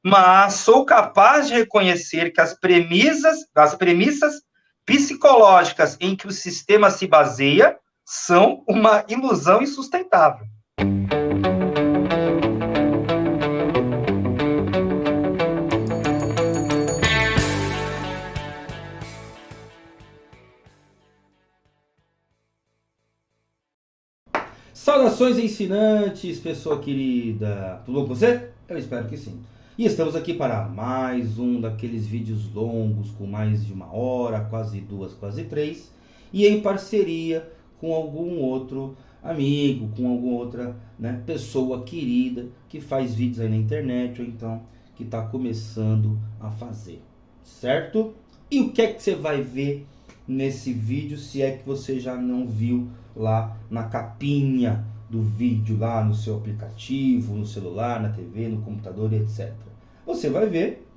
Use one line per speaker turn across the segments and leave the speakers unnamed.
mas sou capaz de reconhecer que as premissas psicológicas em que o sistema se baseia são uma ilusão insustentável.
Saudações ensinantes, pessoa querida, tudo bom com você? Eu espero que sim. E estamos aqui para mais um daqueles vídeos longos, com mais de 1 hora, quase 2, quase 3, e em parceria com algum outro amigo, com alguma outra pessoa querida que faz vídeos aí na internet, ou então que está começando a fazer, certo? E o que é que você vai ver nesse vídeo, se é que você já não viu lá na capinha do vídeo, lá no seu aplicativo, no celular, na TV, no computador, etc. Você vai ver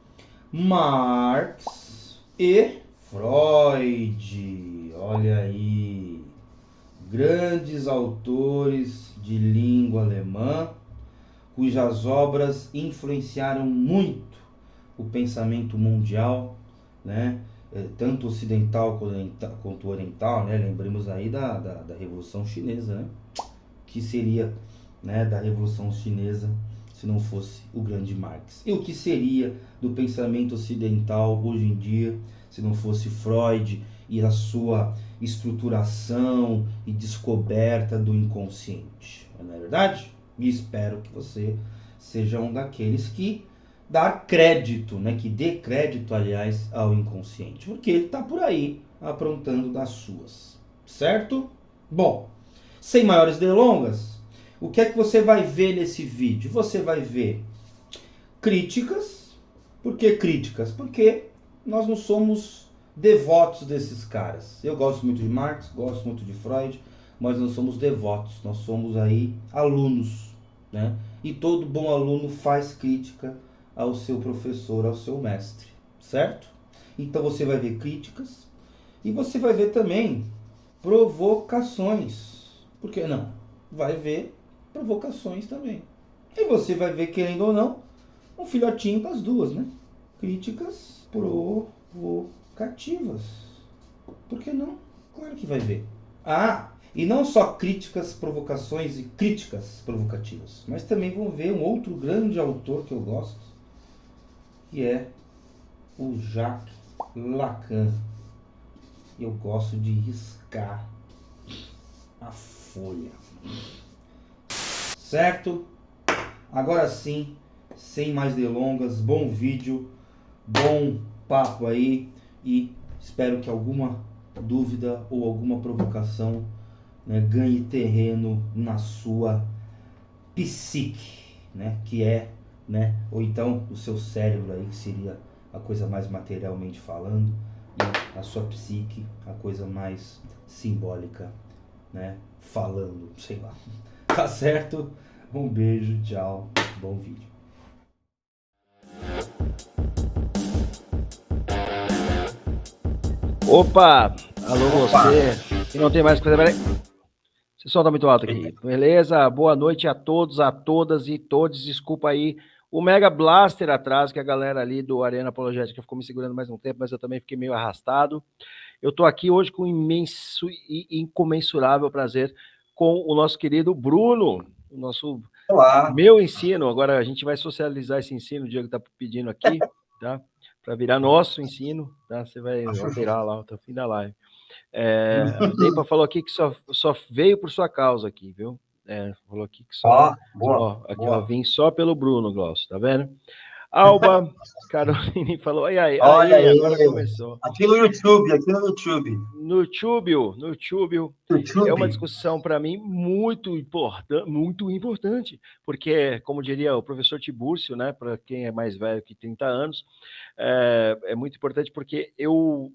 Marx e Freud. Olha aí, grandes autores de língua alemã, cujas obras influenciaram muito o pensamento mundial, né? Tanto ocidental quanto oriental, né? Lembremos aí da Revolução Chinesa, né? Que seria, né, da Revolução Chinesa se não fosse o grande Marx? E o que seria do pensamento ocidental hoje em dia se não fosse Freud e a sua estruturação e descoberta do inconsciente? Não é verdade? E espero que você seja um daqueles que dar crédito, né, que dê crédito, aliás, ao inconsciente, porque ele está por aí aprontando das suas, certo? Bom, sem maiores delongas, o que é que você vai ver nesse vídeo? Você vai ver críticas. Por que críticas? Porque nós não somos devotos desses caras. Eu gosto muito de Marx, gosto muito de Freud, mas não somos devotos, nós somos aí alunos, né? E todo bom aluno faz crítica ao seu professor, ao seu mestre, certo? Então você vai ver críticas e você vai ver também provocações. Por que não? Vai ver provocações também. E você vai ver, querendo ou não, um filhotinho das duas, né? Críticas provocativas. Por que não? Claro que vai ver. Ah, e não só críticas, provocações e críticas provocativas, mas também vão ver um outro grande autor que eu gosto, que é o Jacques Lacan. Eu gosto de riscar a folha. Certo? Agora sim, sem mais delongas, bom vídeo, bom papo aí, e espero que alguma dúvida ou alguma provocação, né, ganhe terreno na sua psique, né, que é, né, ou então o seu cérebro aí, que seria a coisa mais materialmente falando, e a sua psique, a coisa mais simbólica, né, falando, sei lá. Tá certo? Um beijo, tchau, bom vídeo.
Opa! Alô, você que não tem mais coisa. Você som tá muito alto aqui. Beleza? Boa noite a todos, a todas e todos. Desculpa aí o Mega Blaster atrás, que a galera ali do Arena Apologética ficou me segurando mais um tempo, mas eu também fiquei meio arrastado. Eu tô aqui hoje com imenso e incomensurável prazer com o nosso querido Bruno, o nosso meu ensino. Agora a gente vai socializar esse ensino, o Diego tá pedindo aqui, tá? Para virar nosso ensino, tá? Você vai alterar lá até o fim da live. A Neipa falou aqui que só veio por sua causa aqui, viu? Falou aqui que só.
Boa.
Ó, vim só pelo Bruno, Glaucio, tá vendo? Alba Caroline falou, aí, agora começou.
Aqui no YouTube.
No YouTube é uma discussão para mim muito importante, porque, como diria o professor Tibúrcio, né, para quem é mais velho que 30 anos, é muito importante porque eu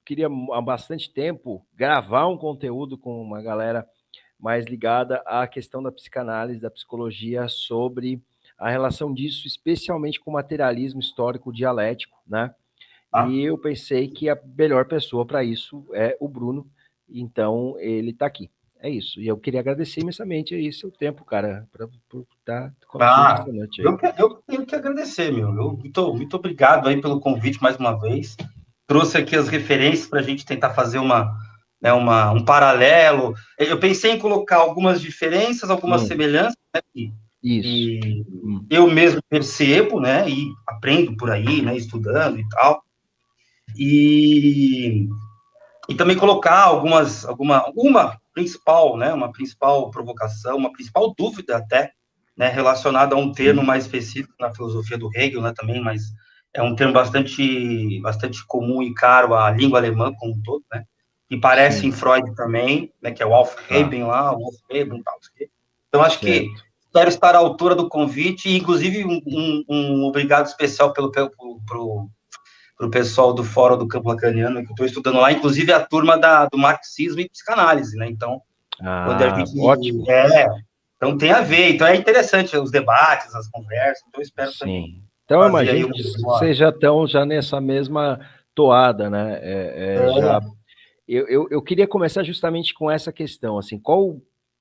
queria há bastante tempo gravar um conteúdo com uma galera mais ligada à questão da psicanálise, da psicologia, sobre a relação disso, especialmente com o materialismo histórico dialético, né? E eu pensei que a melhor pessoa para isso é o Bruno, então ele está aqui. é isso. E eu queria agradecer imensamente aí seu tempo, cara, por estar com a gente essa noite aí.
Eu tenho que agradecer, meu. Muito obrigado aí pelo convite mais uma vez. Trouxe aqui as referências para a gente tentar fazer um paralelo. Eu pensei em colocar algumas diferenças, algumas semelhanças, né, e eu mesmo percebo, né, e aprendo por aí, né, estudando e tal. E também colocar uma principal, né, uma principal provocação, uma principal dúvida até, né, relacionada a um termo mais específico na filosofia do Hegel, né, também, mas é um termo bastante comum e caro à língua alemã como um todo, né, e parece em Freud também, né, que é o Aufheben lá, o Aufheben e tal. Então, acho que espero estar à altura do convite, e inclusive um obrigado especial pro pessoal do Fórum do Campo Lacaniano, que eu estou estudando lá, inclusive a turma do marxismo e psicanálise, né? Então, quando a gente...
Ótimo.
Então tem a ver, então é interessante os debates, as conversas, então eu espero também.
Então, eu imagino que vocês já estão nessa mesma toada, né? Eu queria começar justamente com essa questão, assim, qual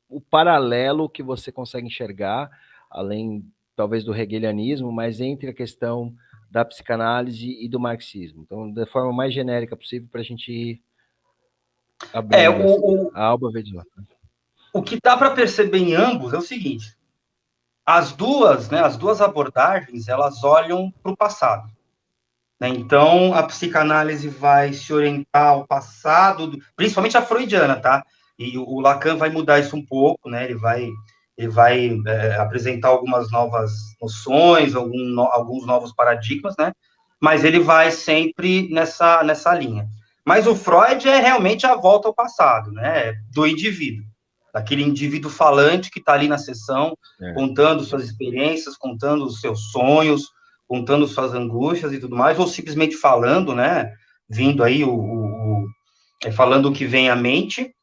o paralelo que você consegue enxergar, além, talvez, do hegelianismo, mas entre a questão da psicanálise e do marxismo. Então, da forma mais genérica possível, para a gente ir abrindo. A Alba veio de lá.
O que dá para perceber em ambos é o seguinte: as duas abordagens, elas olham para o passado, né? Então, a psicanálise vai se orientar ao passado, principalmente a freudiana, tá? E o Lacan vai mudar isso um pouco, né? Ele vai apresentar algumas novas noções, alguns novos paradigmas, né? Mas ele vai sempre nessa linha. Mas o Freud é realmente a volta ao passado, né? Do indivíduo, daquele indivíduo falante que está ali na sessão, contando suas experiências, contando os seus sonhos, contando suas angústias e tudo mais, ou simplesmente falando, né? Vindo aí, falando o que vem à mente.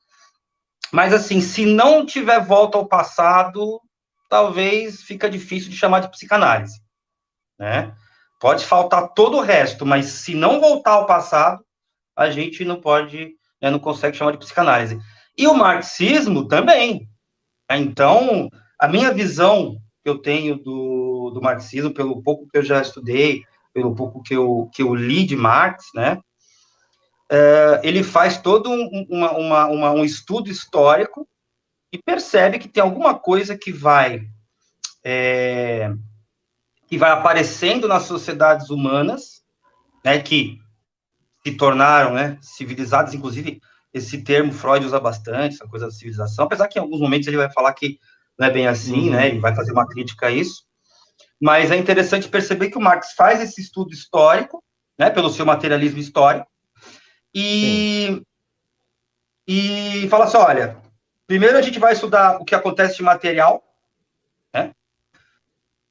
Mas, assim, se não tiver volta ao passado, talvez fica difícil de chamar de psicanálise, né? Pode faltar todo o resto, mas se não voltar ao passado, a gente não pode, né, não consegue chamar de psicanálise. E o marxismo também. Então, a minha visão que eu tenho do marxismo, pelo pouco que eu já estudei, pelo pouco que eu li de Marx, né? Ele faz todo um estudo histórico e percebe que tem alguma coisa que vai aparecendo nas sociedades humanas, né, que se tornaram, né, civilizadas. Inclusive, esse termo Freud usa bastante, essa coisa da civilização, apesar que em alguns momentos ele vai falar que não é bem assim, né, ele vai fazer uma crítica a isso, mas é interessante perceber que o Marx faz esse estudo histórico, né, pelo seu materialismo histórico, e fala assim, olha, primeiro a gente vai estudar o que acontece de material, né,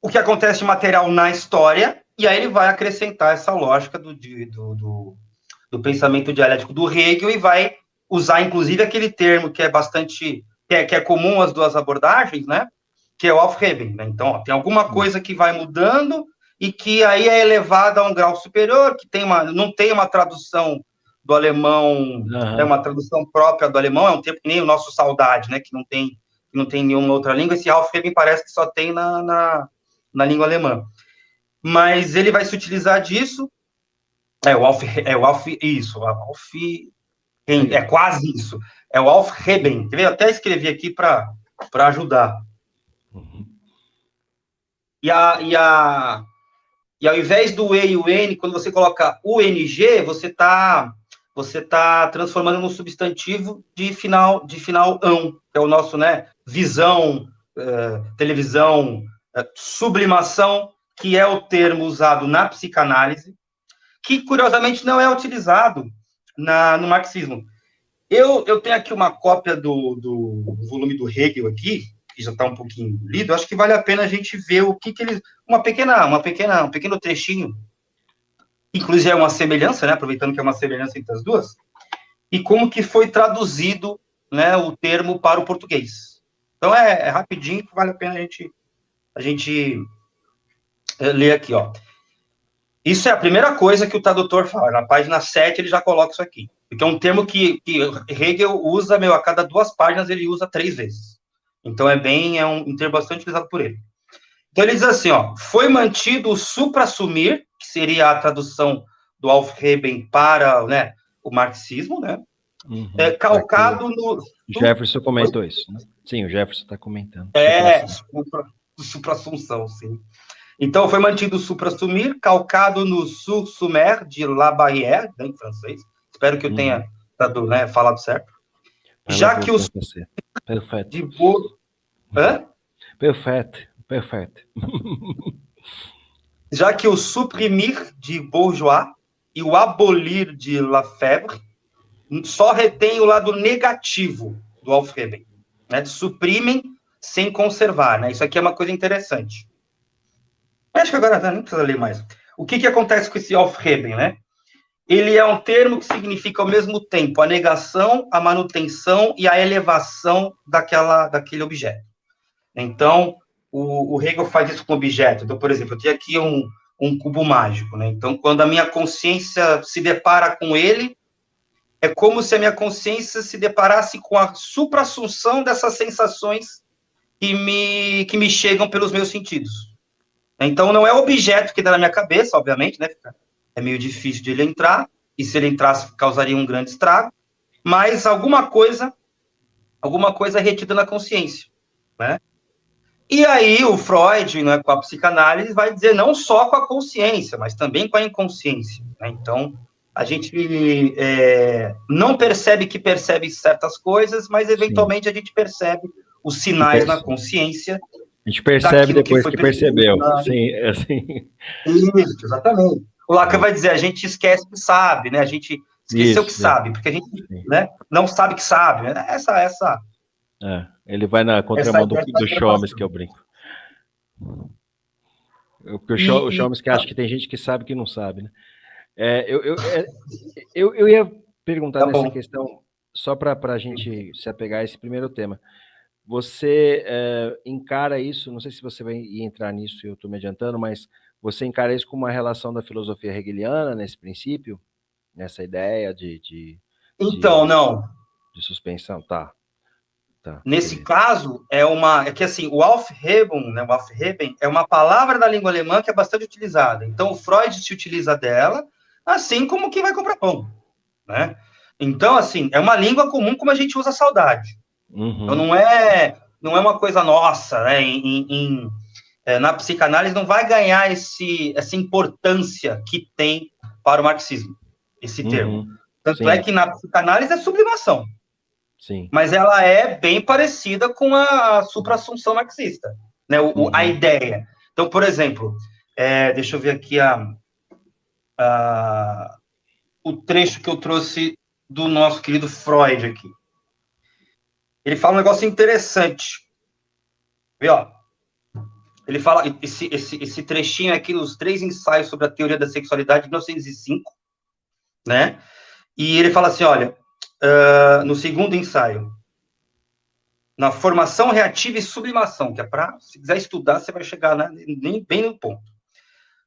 o que acontece de material na história, e aí ele vai acrescentar essa lógica do pensamento dialético do Hegel, e vai usar, inclusive, aquele termo que é bastante, que é comum às duas abordagens, né, que é o Aufheben, né? Então, ó, tem alguma coisa que vai mudando, e que aí é elevada a um grau superior, que não tem uma tradução do alemão, é uma tradução própria do alemão, é um termo que nem o nosso saudade, né, que não tem nenhuma outra língua. Esse Aufheben parece que só tem na língua alemã. Mas ele vai se utilizar disso, é quase isso, é o Aufheben, eu até escrevi aqui para ajudar. E ao invés do E e o N, quando você coloca UNG, você tá transformando no substantivo de final ão, que é o nosso, né, visão, televisão, sublimação, que é o termo usado na psicanálise, que, curiosamente, não é utilizado no marxismo. Eu tenho aqui uma cópia do volume do Hegel aqui, que já está um pouquinho lido. Acho que vale a pena a gente ver o que eles... um pequeno trechinho, inclusive é uma semelhança, né, aproveitando que é uma semelhança entre as duas, e como que foi traduzido, né, o termo para o português. Então, é rapidinho, vale a pena a gente ler aqui, ó. Isso é a primeira coisa que o tradutor fala. Na página 7, ele já coloca isso aqui. porque é um termo que Hegel usa, a cada 2 páginas ele usa 3 vezes. Então é um termo bastante utilizado por ele. Então ele diz assim, ó, foi mantido o supra-sumir, que seria a tradução do Aufheben para, né, o marxismo, né? Calcado no...
Jefferson comentou isso, né? Sim, o Jefferson está comentando.
Supra-assunção, sim. Então, foi mantido o supra-sumir, calcado no sur-sumer de La Barrière, né, em francês. Espero que eu tenha falado certo. Já que o...
Perfeito.
De Hã?
Perfeito.
Já que o suprimir de Bourgeois e o abolir de Lafebvre só retém o lado negativo do Aufheben, né? Suprimem sem conservar, né? Isso aqui é uma coisa interessante. Acho que agora nem precisa ler mais. O que acontece com esse Aufheben, né? Ele é um termo que significa ao mesmo tempo a negação, a manutenção e a elevação daquele objeto. Então, o Hegel faz isso com objeto. Então, por exemplo, eu tenho aqui um cubo mágico, né? Então, quando a minha consciência se depara com ele, é como se a minha consciência se deparasse com a supra-assunção dessas sensações que me chegam pelos meus sentidos. Então, não é o objeto que dá na minha cabeça, obviamente, né? É meio difícil de ele entrar, e se ele entrasse, causaria um grande estrago, mas alguma coisa é retida na consciência, né? E aí o Freud, né, com a psicanálise, vai dizer não só com a consciência, mas também com a inconsciência, né? Então, a gente não percebe que percebe certas coisas, mas eventualmente a gente percebe os sinais na consciência.
A gente percebe depois que percebeu. Sim, é assim.
Isso, exatamente. O Lacan vai dizer, a gente esquece que sabe, né? A gente esqueceu que sabe, porque a gente, né, não sabe que sabe. Né?
Ele vai na contramão do Chomsky, que eu brinco. Porque o Chomsky acha que tem gente que sabe que não sabe, né? Eu ia perguntar nessa questão, só para a gente se apegar a esse primeiro tema. Você encara isso, não sei se você vai entrar nisso, eu estou me adiantando, mas você encara isso como uma relação da filosofia hegeliana, nesse princípio? Nessa ideia
não.
De suspensão, tá.
Nesse caso, é que assim, o Aufheben, né, é uma palavra da língua alemã que é bastante utilizada. Então, o Freud se utiliza dela, assim como quem vai comprar pão, né? Então, assim, é uma língua comum como a gente usa saudade.
Uhum.
Então, não é uma coisa nossa, né? Na psicanálise não vai ganhar essa importância que tem para o marxismo, esse termo. Tanto é que na psicanálise é sublimação.
Sim.
Mas ela é bem parecida com a supra-assunção marxista, né? A ideia. Então, por exemplo, deixa eu ver aqui o trecho que eu trouxe do nosso querido Freud aqui. Ele fala um negócio interessante. Vê, ó. Ele fala, esse trechinho aqui, os 3 ensaios sobre a teoria da sexualidade de 1905, né? E ele fala assim, olha, no segundo ensaio, na formação reativa e sublimação, que é para, se quiser estudar, você vai chegar bem no ponto.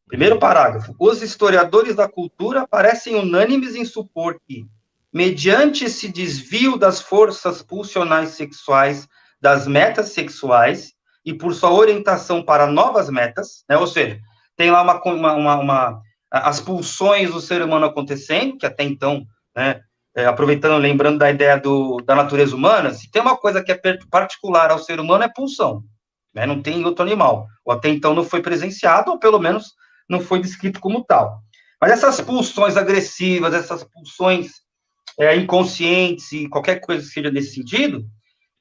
Primeiro parágrafo. Os historiadores da cultura parecem unânimes em supor que, mediante esse desvio das forças pulsionais sexuais das metas sexuais e por sua orientação para novas metas, né, ou seja, tem lá as pulsões do ser humano acontecendo, que até então, né, aproveitando, lembrando da ideia da natureza humana, se tem uma coisa que é particular ao ser humano é pulsão, né, não tem outro animal, ou até então não foi presenciado, ou pelo menos não foi descrito como tal. Mas essas pulsões agressivas, essas pulsões inconscientes e qualquer coisa que seja nesse sentido,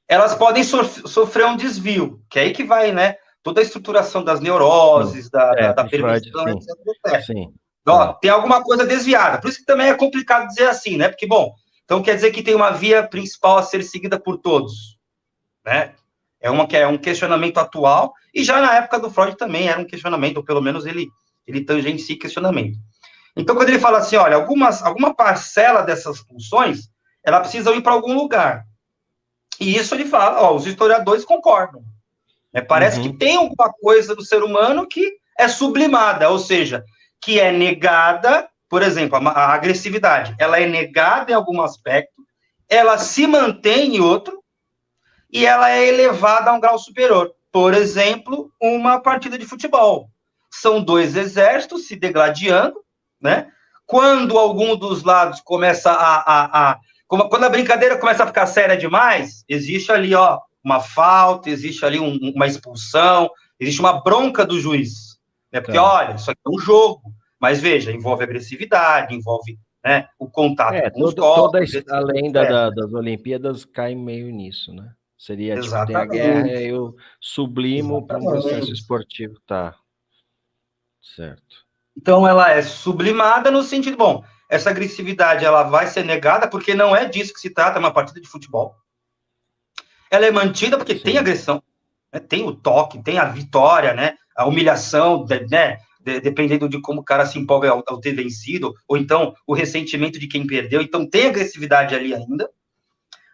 elas podem sofrer um desvio, que é aí que vai, né, toda a estruturação das neuroses, da perversão, etc.
Sim.
Ó, tem alguma coisa desviada. Por isso que também é complicado dizer assim, né? Porque, bom, então quer dizer que tem uma via principal a ser seguida por todos, né? É um questionamento atual, e já na época do Freud também era um questionamento, ou pelo menos ele tangencia questionamento. Então, quando ele fala assim, olha, alguma parcela dessas pulsões, ela precisa ir para algum lugar. E isso ele fala, ó, os historiadores concordam. Né? Parece que tem alguma coisa do ser humano que é sublimada, ou seja, que é negada por exemplo, a agressividade, ela é negada em algum aspecto, ela se mantém em outro, e ela é elevada a um grau superior. Por exemplo, uma partida de futebol. São dois exércitos se degladiando, né? Quando algum dos lados começa quando a brincadeira começa a ficar séria demais, existe ali, ó, uma falta, existe ali uma expulsão, existe uma bronca do juiz. Né? Porque, olha, isso aqui é um jogo. Mas, veja, envolve agressividade, envolve, né, o contato com os corpos.
Toda a lenda das Olimpíadas cai meio nisso, né? Seria, tipo, tem a guerra e eu sublimo para um processo esportivo. Tá. Certo.
Então, ela é sublimada no sentido, bom, essa agressividade ela vai ser negada porque não é disso que se trata uma partida de futebol. Ela é mantida porque tem agressão, né? Tem o toque, tem a vitória, né? A humilhação, né? Dependendo de como o cara se empolga ao ter vencido, ou então o ressentimento de quem perdeu. Então, tem agressividade ali ainda,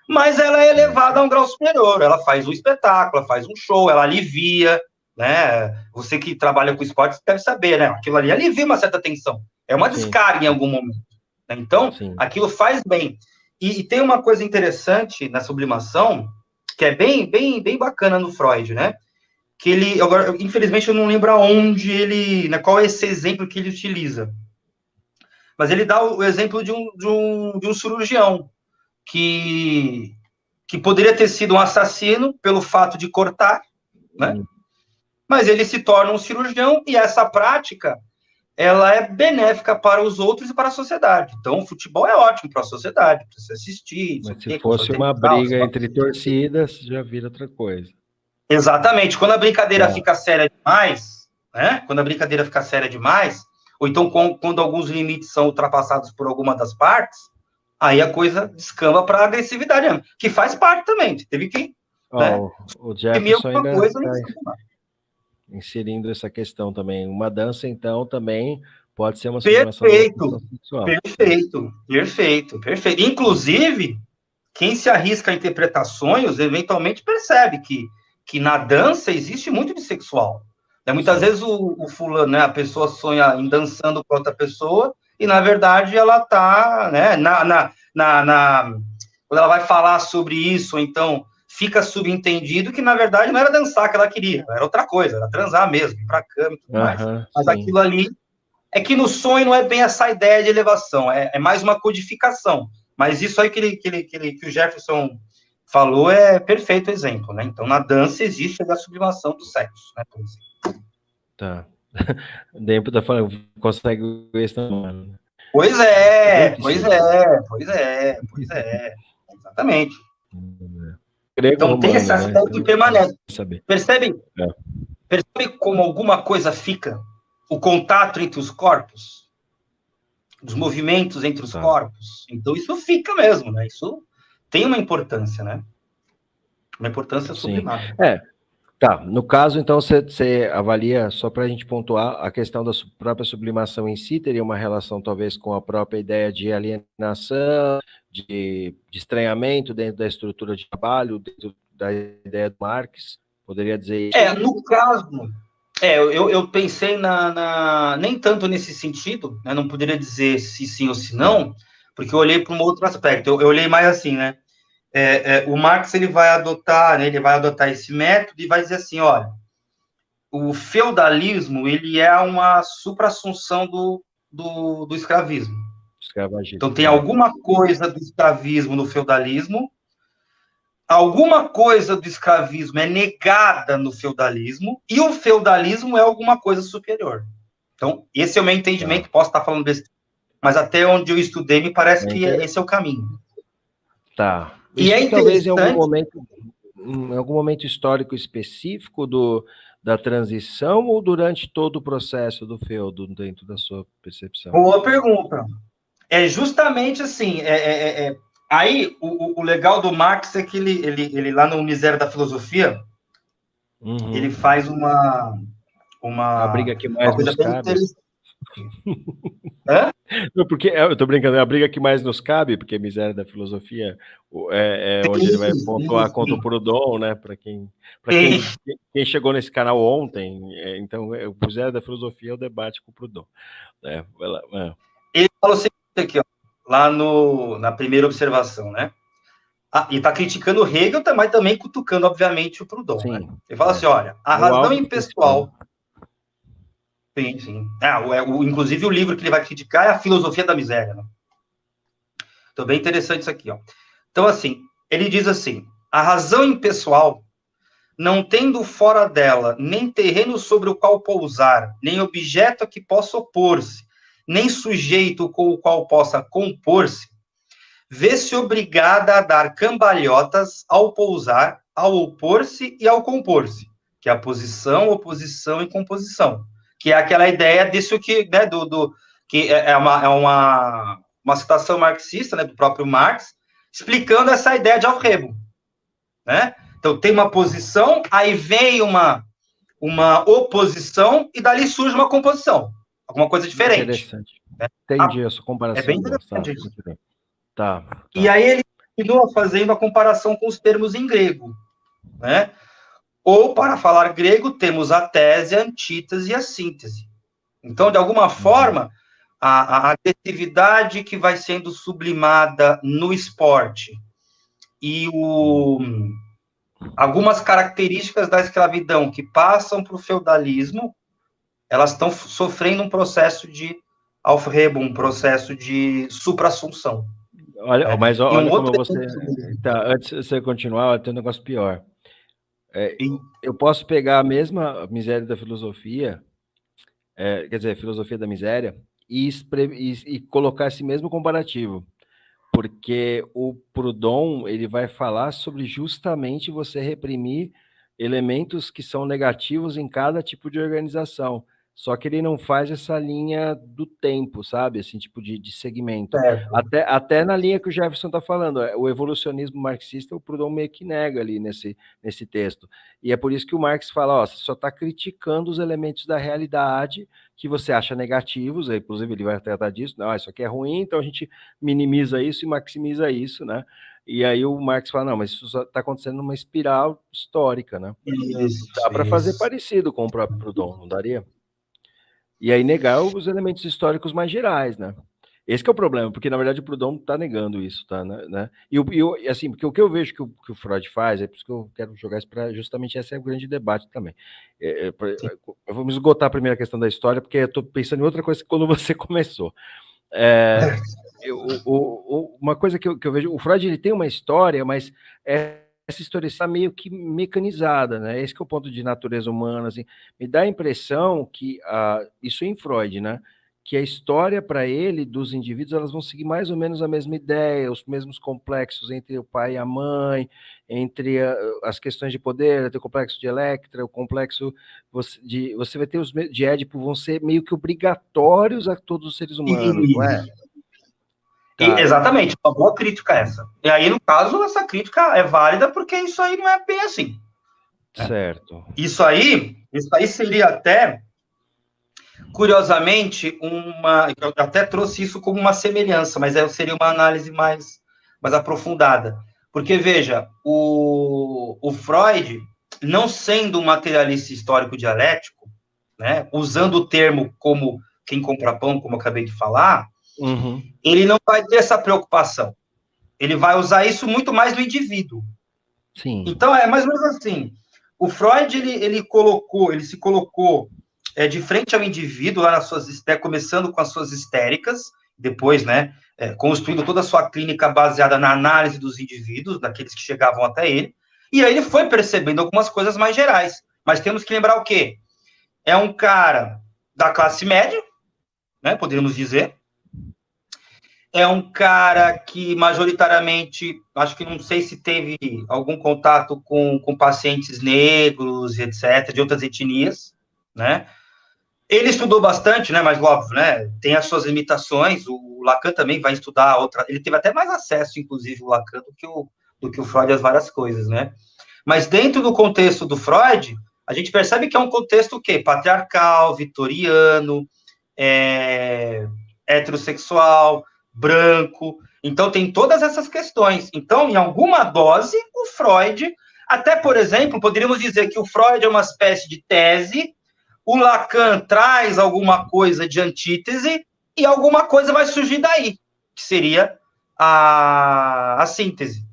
mas ela é elevada a um grau superior. Ela faz um espetáculo, ela faz um show, ela alivia, né? Você que trabalha com esporte deve saber, né? Aquilo ali alivia uma certa tensão. É uma descarga em algum momento. Né? Então, aquilo faz bem. E tem uma coisa interessante na sublimação, que é bem bacana no Freud, né? Que ele, agora, infelizmente, eu não lembro aonde ele, né, qual é esse exemplo que ele utiliza. Mas ele dá o exemplo de um cirurgião que poderia ter sido um assassino pelo fato de cortar, né? Mas ele se torna um cirurgião e essa prática, ela é benéfica para os outros e para a sociedade. Então, o futebol é ótimo para a sociedade, para você assistir.
Mas se fosse uma briga entre torcidas, já vira outra coisa.
Exatamente. Quando a brincadeira fica séria demais, né? Quando a brincadeira fica séria demais, ou então quando alguns limites são ultrapassados por alguma das partes, aí a coisa descamba para a agressividade mesmo, que faz parte também. Teve que... né?
O Jefferson ainda está inserindo essa questão também. Uma dança, então, também pode ser uma sublimação sexual.
Perfeito. Inclusive, quem se arrisca a interpretações, eventualmente percebe que na dança existe muito de sexual. Muitas vezes o fulano, né, a pessoa sonha em dançando com outra pessoa, e na verdade ela está, né, quando ela vai falar sobre isso, então fica subentendido que na verdade não era dançar que ela queria, era outra coisa, era transar mesmo, ir pra cama e tudo mais. Mas aquilo ali, é que no sonho não é bem essa ideia de elevação, é mais uma codificação. Mas isso aí que o Jefferson falou é perfeito exemplo, né? Então, na dança existe a sublimação do sexo, né? Por exemplo.
Tá. Dentro da falando, consegue ver isso também.
Pois é. Exatamente. Então, tem esse aspecto que permanece. Percebe como alguma coisa fica? O contato entre os corpos? Os movimentos entre os corpos? Então, isso fica mesmo, né? Isso tem uma importância, né? Uma importância sublimada.
Tá, no caso, então, você avalia, só para a gente pontuar, a questão da própria sublimação em si, teria uma relação, talvez, com a própria ideia de alienação, de estranhamento dentro da estrutura de trabalho, dentro da ideia do Marx, poderia dizer isso?
No caso, eu pensei nem tanto nesse sentido, né, não poderia dizer se sim ou se não, porque eu olhei para um outro aspecto, eu olhei mais assim, né, o Marx ele vai adotar esse método e vai dizer assim, olha, o feudalismo ele é uma supra-assunção do escravismo. Então tem alguma coisa do escravismo no feudalismo, alguma coisa do escravismo é negada no feudalismo, e o feudalismo é alguma coisa superior. Então, esse é o meu entendimento, posso estar falando besteira, mas até onde eu estudei, me parece que esse é o caminho.
Tá.
E
isso talvez em algum momento histórico específico da transição ou durante todo o processo do feudo, dentro da sua percepção?
Boa pergunta. É justamente assim, aí o legal do Marx é que ele lá no Miséria da Filosofia, ele faz uma
a briga que mais nos cabe.
Hã?
Não, porque eu tô brincando, é a briga que mais nos cabe, porque Miséria da Filosofia é onde ele vai pontuar contra o Proudhon, né? Para quem chegou nesse canal ontem, então o Miséria da Filosofia é o debate com o Proudhon. Vai lá.
Ele falou o seguinte aqui, ó, lá na primeira observação, né? E está criticando o Hegel, mas também cutucando, obviamente, o Proudhon.
Sim,
né? Ele fala assim, olha, a razão impessoal... Sim, sim. Inclusive, o livro que ele vai criticar é A Filosofia da Miséria. Né? Então, bem interessante isso aqui. Ó. Então, assim, ele diz assim, a razão impessoal, não tendo fora dela nem terreno sobre o qual pousar, nem objeto a que possa opor-se, nem sujeito com o qual possa compor-se, vê-se obrigada a dar cambalhotas ao pousar, ao opor-se e ao compor-se, que é a posição, oposição e composição, que é aquela ideia disso que, né, que é uma citação marxista, né, do próprio Marx, explicando essa ideia de Aufhebung, né? Então, tem uma posição, aí vem uma oposição, e dali surge uma composição, alguma coisa diferente.
Interessante. Né? Entendi essa comparação.
É bem interessante isso.
Tá.
E aí ele continua fazendo a comparação com os termos em grego, né? Ou, para falar grego, temos a tese, a antítese e a síntese. Então, de alguma forma, a agressividade que vai sendo sublimada no esporte e algumas características da escravidão que passam para o feudalismo, elas estão sofrendo um processo de Aufhebung, um processo de supra-assunção.
Olha, mas olha como você... Tá, antes de você continuar, tem um negócio pior. Eu posso pegar a mesma miséria da filosofia, quer dizer, filosofia da miséria, e colocar esse mesmo comparativo. Porque o Proudhon, ele vai falar sobre justamente você reprimir elementos que são negativos em cada tipo de organização. Só que ele não faz essa linha do tempo, sabe? Assim, tipo de segmento. Até na linha que o Jefferson está falando, o evolucionismo marxista, o Proudhon meio que nega ali nesse texto. E é por isso que o Marx fala, ó, você só está criticando os elementos da realidade que você acha negativos, inclusive ele vai tratar disso, não, isso aqui é ruim, então a gente minimiza isso e maximiza isso, né? E aí o Marx fala, não, mas isso está acontecendo numa espiral histórica, né?
Isso,
dá para fazer parecido com o próprio Proudhon, não daria? E aí negar os elementos históricos mais gerais, né? Esse que é o problema, porque na verdade o Proudhon está negando isso, tá? Né? E assim, porque o que eu vejo que o Freud faz, é por isso que eu quero jogar isso para justamente esse é o grande debate também. Vamos esgotar a primeira questão da história, porque eu estou pensando em outra coisa quando você começou. Uma coisa que eu vejo, o Freud ele tem uma história, mas essa história está meio que mecanizada, né? Esse que é o ponto de natureza humana, assim. Me dá a impressão que, isso em Freud, né? Que a história para ele, dos indivíduos, elas vão seguir mais ou menos a mesma ideia, os mesmos complexos entre o pai e a mãe, entre as questões de poder, o complexo de Electra, o complexo você vai ter os de Édipo, vão ser meio que obrigatórios a todos os seres humanos, não é?
Tá. Exatamente, uma boa crítica essa. E aí, no caso, essa crítica é válida porque isso aí não é bem assim.
Certo.
Isso aí seria até, curiosamente, eu até trouxe isso como uma semelhança, mas seria uma análise mais aprofundada. Porque, veja, o Freud, não sendo um materialista histórico dialético, né, usando o termo como quem compra pão, como eu acabei de falar, ele não vai ter essa preocupação. Ele vai usar isso muito mais no indivíduo.
Sim.
Então, é mais ou menos assim. O Freud, ele se colocou de frente ao indivíduo, lá começando com as suas histéricas, depois, né, construindo toda a sua clínica baseada na análise dos indivíduos, daqueles que chegavam até ele, e aí ele foi percebendo algumas coisas mais gerais. Mas temos que lembrar o quê? É um cara da classe média, né, poderíamos dizer. É um cara que, majoritariamente, acho que não sei se teve algum contato com pacientes negros, etc., de outras etnias, né? Ele estudou bastante, né? Mas, óbvio, né? Tem as suas limitações. O Lacan também vai estudar outra... Ele teve até mais acesso, inclusive, o Lacan, do que o Freud, às várias coisas, né? Mas, dentro do contexto do Freud, a gente percebe que é um contexto o quê? Patriarcal, vitoriano, heterossexual, branco. Então, tem todas essas questões. Então, em alguma dose, o Freud, até, por exemplo, poderíamos dizer que o Freud é uma espécie de tese, o Lacan traz alguma coisa de antítese, e alguma coisa vai surgir daí, que seria a síntese.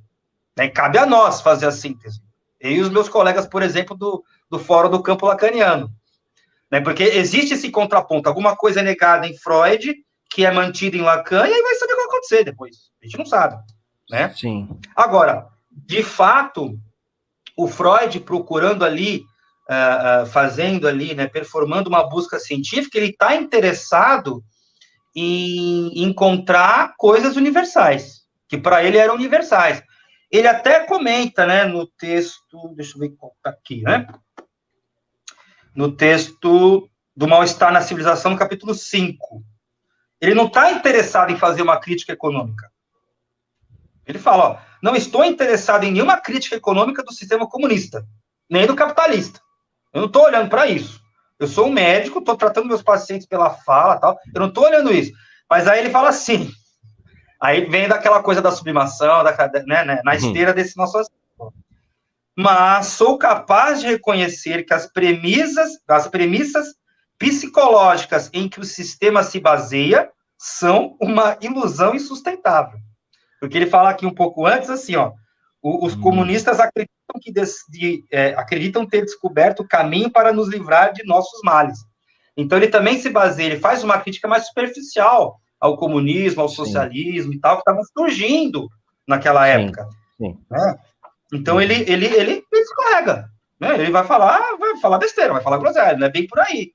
Né? Cabe a nós fazer a síntese. Eu e os meus colegas, por exemplo, do Fórum do Campo Lacaniano. Né? Porque existe esse contraponto, alguma coisa é negada em Freud, que é mantida em Lacan, e aí vai saber o que vai acontecer depois. A gente não sabe. Né?
Sim.
Agora, de fato, o Freud procurando ali, fazendo ali, né, performando uma busca científica, ele está interessado em encontrar coisas universais, que para ele eram universais. Ele até comenta, né, no texto, deixa eu ver qual está aqui, né? No texto do Mal-Estar na Civilização, no capítulo 5. Ele não está interessado em fazer uma crítica econômica. Ele fala, ó, não estou interessado em nenhuma crítica econômica do sistema comunista, nem do capitalista. Eu não estou olhando para isso. Eu sou um médico, estou tratando meus pacientes pela fala, tal. Eu não estou olhando isso. Mas aí ele fala assim, aí vem daquela coisa da sublimação, né, na esteira desse nosso assunto. Mas sou capaz de reconhecer que as premissas psicológicas em que o sistema se baseia são uma ilusão insustentável. Porque ele fala aqui um pouco antes, assim, ó, os comunistas acreditam ter descoberto o caminho para nos livrar de nossos males. Então, ele também se baseia, ele faz uma crítica mais superficial ao comunismo, ao socialismo e tal, que estavam surgindo naquela época.
Sim.
Né? Então, ele escorrega. Né? Ele vai falar besteira, vai falar groselha, não é bem por aí.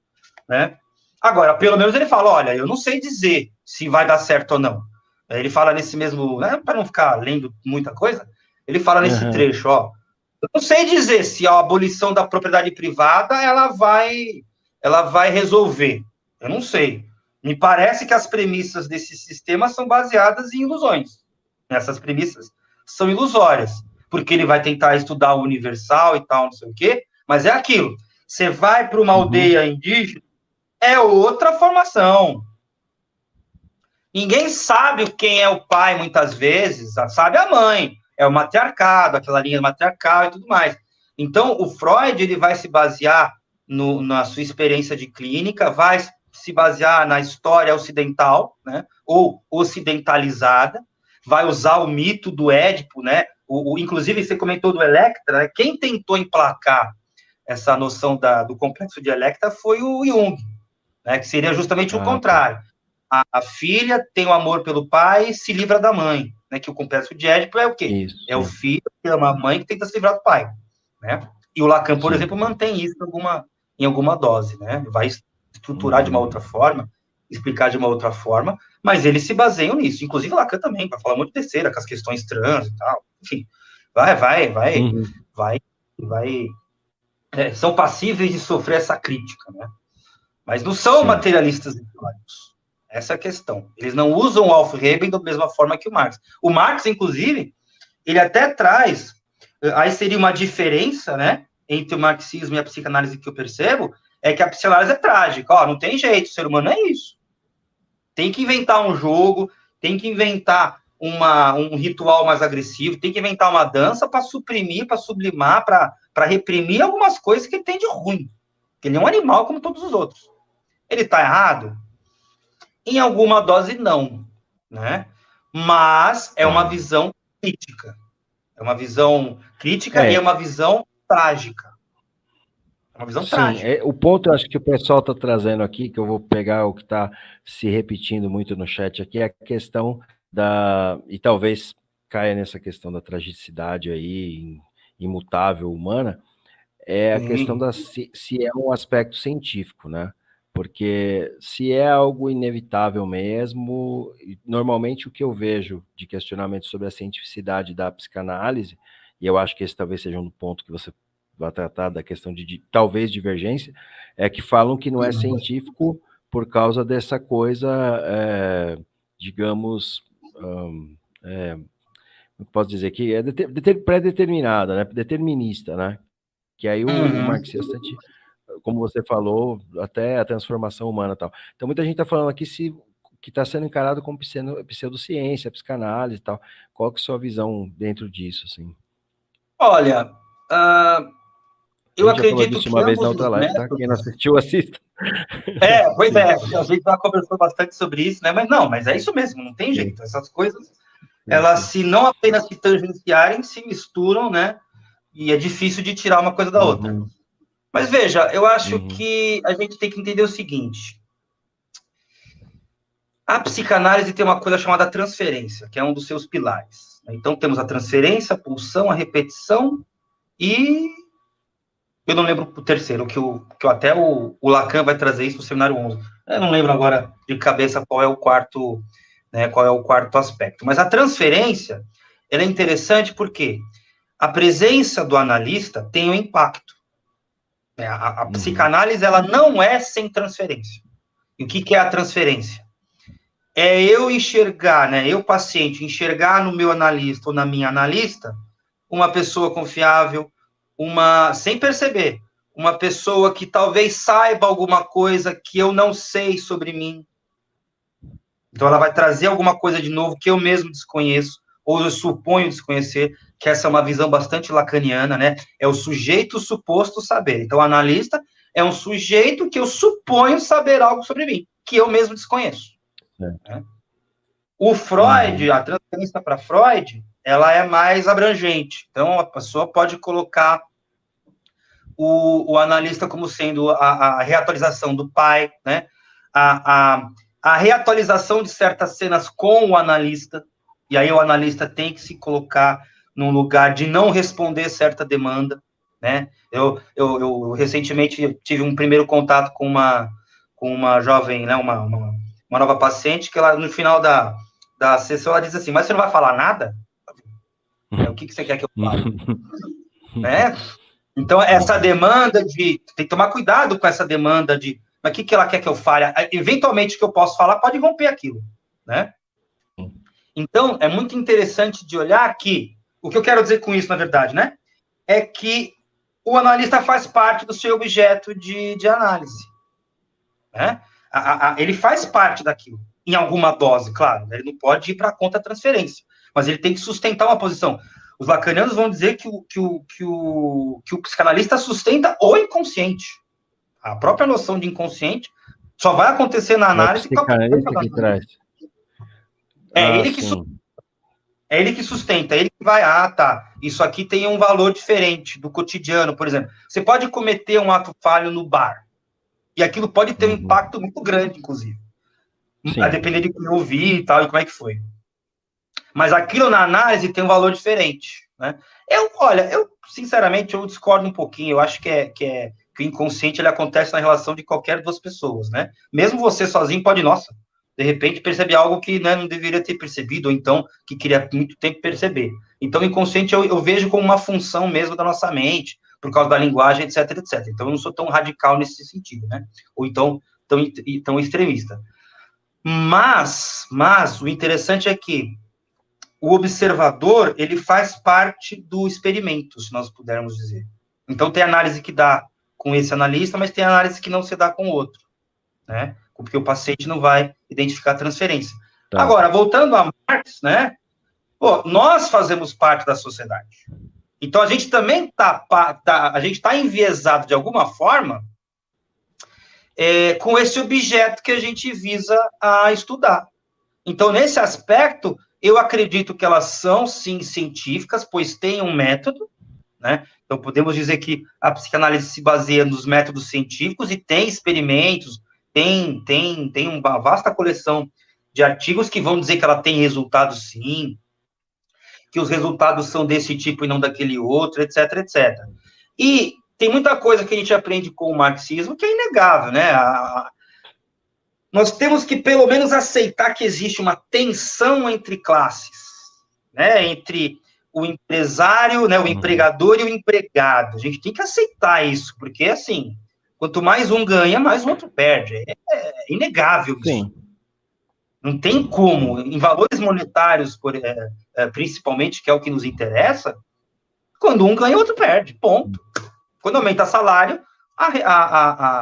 Né? Agora, pelo menos ele fala, olha, eu não sei dizer se vai dar certo ou não. Ele fala nesse mesmo, né, para não ficar lendo muita coisa, ele fala nesse trecho, ó, eu não sei dizer se a abolição da propriedade privada ela vai resolver. Eu não sei. Me parece que as premissas desse sistema são baseadas em ilusões. Essas premissas são ilusórias, porque ele vai tentar estudar o universal e tal, não sei o quê, mas é aquilo. Você vai para uma aldeia indígena, é outra formação. Ninguém sabe quem é o pai, muitas vezes, sabe a mãe, é o matriarcado, aquela linha matriarcal e tudo mais. Então, o Freud, ele vai se basear na sua experiência de clínica, vai se basear na história ocidental, né, ou ocidentalizada, vai usar o mito do Édipo, né, inclusive você comentou do Electra, né, quem tentou emplacar essa noção do complexo de Electra foi o Jung, né, que seria justamente o contrário. A filha tem o amor pelo pai e se livra da mãe, né? Que o complexo de Édipo é o quê? Isso, é o filho que ama a mãe que tenta se livrar do pai, né? E o Lacan, por exemplo, mantém isso em alguma dose, né? Vai estruturar de uma outra forma, explicar de uma outra forma, mas eles se baseiam nisso. Inclusive o Lacan também, vai falar muito terceira, com as questões trans e tal. Enfim, são passíveis de sofrer essa crítica, né? Mas não são materialistas históricos. Essa é a questão. Eles não usam o Aufheben da mesma forma que o Marx. O Marx, inclusive, ele até traz, aí seria uma diferença, né, entre o marxismo e a psicanálise que eu percebo, é que a psicanálise é trágica. Ó, não tem jeito, o ser humano é isso. Tem que inventar um jogo, tem que inventar um ritual mais agressivo, tem que inventar uma dança para suprimir, para sublimar, para reprimir algumas coisas que ele tem de ruim. Porque ele é um animal como todos os outros. Ele está errado? Em alguma dose, não, né? Mas é uma visão crítica. É uma visão crítica e é uma visão trágica. É uma visão trágica.
O ponto, eu acho que o pessoal está trazendo aqui, que eu vou pegar o que está se repetindo muito no chat aqui, é a questão e talvez caia nessa questão da tragicidade aí, imutável, humana, é a questão se é um aspecto científico, né? Porque se é algo inevitável mesmo, normalmente o que eu vejo de questionamento sobre a cientificidade da psicanálise, e eu acho que esse talvez seja um ponto que você vai tratar da questão de talvez divergência, é que falam que não é científico por causa dessa coisa, digamos, como posso dizer, que é pré-determinada, né? Determinista, né? Que aí o marxista, como você falou, até a transformação humana e tal. Então, muita gente está falando aqui que está sendo encarado como pseudociência, psicanálise e tal. Qual que é a sua visão dentro disso, assim?
Olha, Eu
a gente já falou
acredito
disso
que
uma vez na
ambos
outra
os
live, tá?
métodos...
Quem não assistiu, assista.
Pois
Sim.
é, a gente já conversou bastante sobre isso, né? Mas é isso mesmo, não tem jeito. Essas coisas, elas, se não apenas se tangenciarem, se misturam, né? E é difícil de tirar uma coisa da outra. Mas veja, eu acho que a gente tem que entender o seguinte: a psicanálise tem uma coisa chamada transferência, que é um dos seus pilares. Então, temos a transferência, a pulsão, a repetição e... eu não lembro o terceiro, que até o Lacan vai trazer isso no seminário 11. Eu não lembro agora de cabeça qual é o quarto, né, qual é o quarto aspecto. Mas a transferência, ela é interessante porque a presença do analista tem um impacto. A psicanálise, ela não é sem transferência. E o que é a transferência? É eu enxergar, né, eu, paciente, enxergar no meu analista ou na minha analista uma pessoa confiável, sem perceber, uma pessoa que talvez saiba alguma coisa que eu não sei sobre mim. Então, ela vai trazer alguma coisa de novo que eu mesmo desconheço, ou eu suponho desconhecer, que essa é uma visão bastante lacaniana, né? É o sujeito suposto saber. Então, o analista é um sujeito que eu suponho saber algo sobre mim, que eu mesmo desconheço. Né? O Freud, a transferência para Freud, ela é mais abrangente. Então, a pessoa pode colocar o analista como sendo a reatualização do pai, né? A reatualização de certas cenas com o analista, e aí o analista tem que se colocar num lugar de não responder certa demanda, né? Eu recentemente tive um primeiro contato com uma jovem, né, uma nova paciente, que ela, no final da sessão, ela diz assim: mas você não vai falar nada? O que você quer que eu fale? Né? Então, essa demanda tem que tomar cuidado com essa demanda mas o que ela quer que eu fale? Eventualmente, o que eu posso falar pode romper aquilo, né? Então, é muito interessante de olhar que, o que eu quero dizer com isso, na verdade, né? É que o analista faz parte do seu objeto de análise, né? Ele faz parte daquilo, em alguma dose, claro, né? Ele não pode ir para a contra-transferência, mas ele tem que sustentar uma posição. Os lacanianos vão dizer que o psicanalista sustenta o inconsciente. A própria noção de inconsciente só vai acontecer na análise com a
psicanalista que traz.
É ele que sustenta, é ele que vai, tá, isso aqui tem um valor diferente do cotidiano, por exemplo. Você pode cometer um ato falho no bar, e aquilo pode ter um impacto muito grande, inclusive. A depender de quem eu ouvi e tal, e como é que foi. Mas aquilo na análise tem um valor diferente, né? Eu sinceramente, eu discordo um pouquinho. Eu acho que o inconsciente ele acontece na relação de qualquer duas pessoas, né? Mesmo você sozinho pode, de repente perceber algo que, né, não deveria ter percebido, ou então que queria muito tempo perceber. Então, o inconsciente eu vejo como uma função mesmo da nossa mente, por causa da linguagem, etc, etc. Então, eu não sou tão radical nesse sentido, né? Ou então tão extremista. Mas o interessante é que o observador, ele faz parte do experimento, se nós pudermos dizer. Então, tem análise que dá com esse analista, mas tem análise que não se dá com o outro, né? Porque o paciente não vai identificar a transferência. Tá. Agora, voltando a Marx, né? Nós fazemos parte da sociedade. Então, a gente também a gente está enviesado, de alguma forma, com esse objeto que a gente visa a estudar. Então, nesse aspecto, eu acredito que elas são, sim, científicas, pois tem um método, né? Então, podemos dizer que a psicanálise se baseia nos métodos científicos e tem experimentos, tem uma vasta coleção de artigos que vão dizer que ela tem resultados, sim, que os resultados são desse tipo e não daquele outro, etc, etc. E tem muita coisa que a gente aprende com o marxismo que é inegável, né? Nós temos que, pelo menos, aceitar que existe uma tensão entre classes, né? Entre o empresário, né, o empregador e o empregado. A gente tem que aceitar isso, porque, assim, quanto mais um ganha, mais o outro perde. É inegável isso. Sim. Não tem como. Em valores monetários, principalmente, que é o que nos interessa, quando um ganha, o outro perde. Ponto. Quando aumenta salário,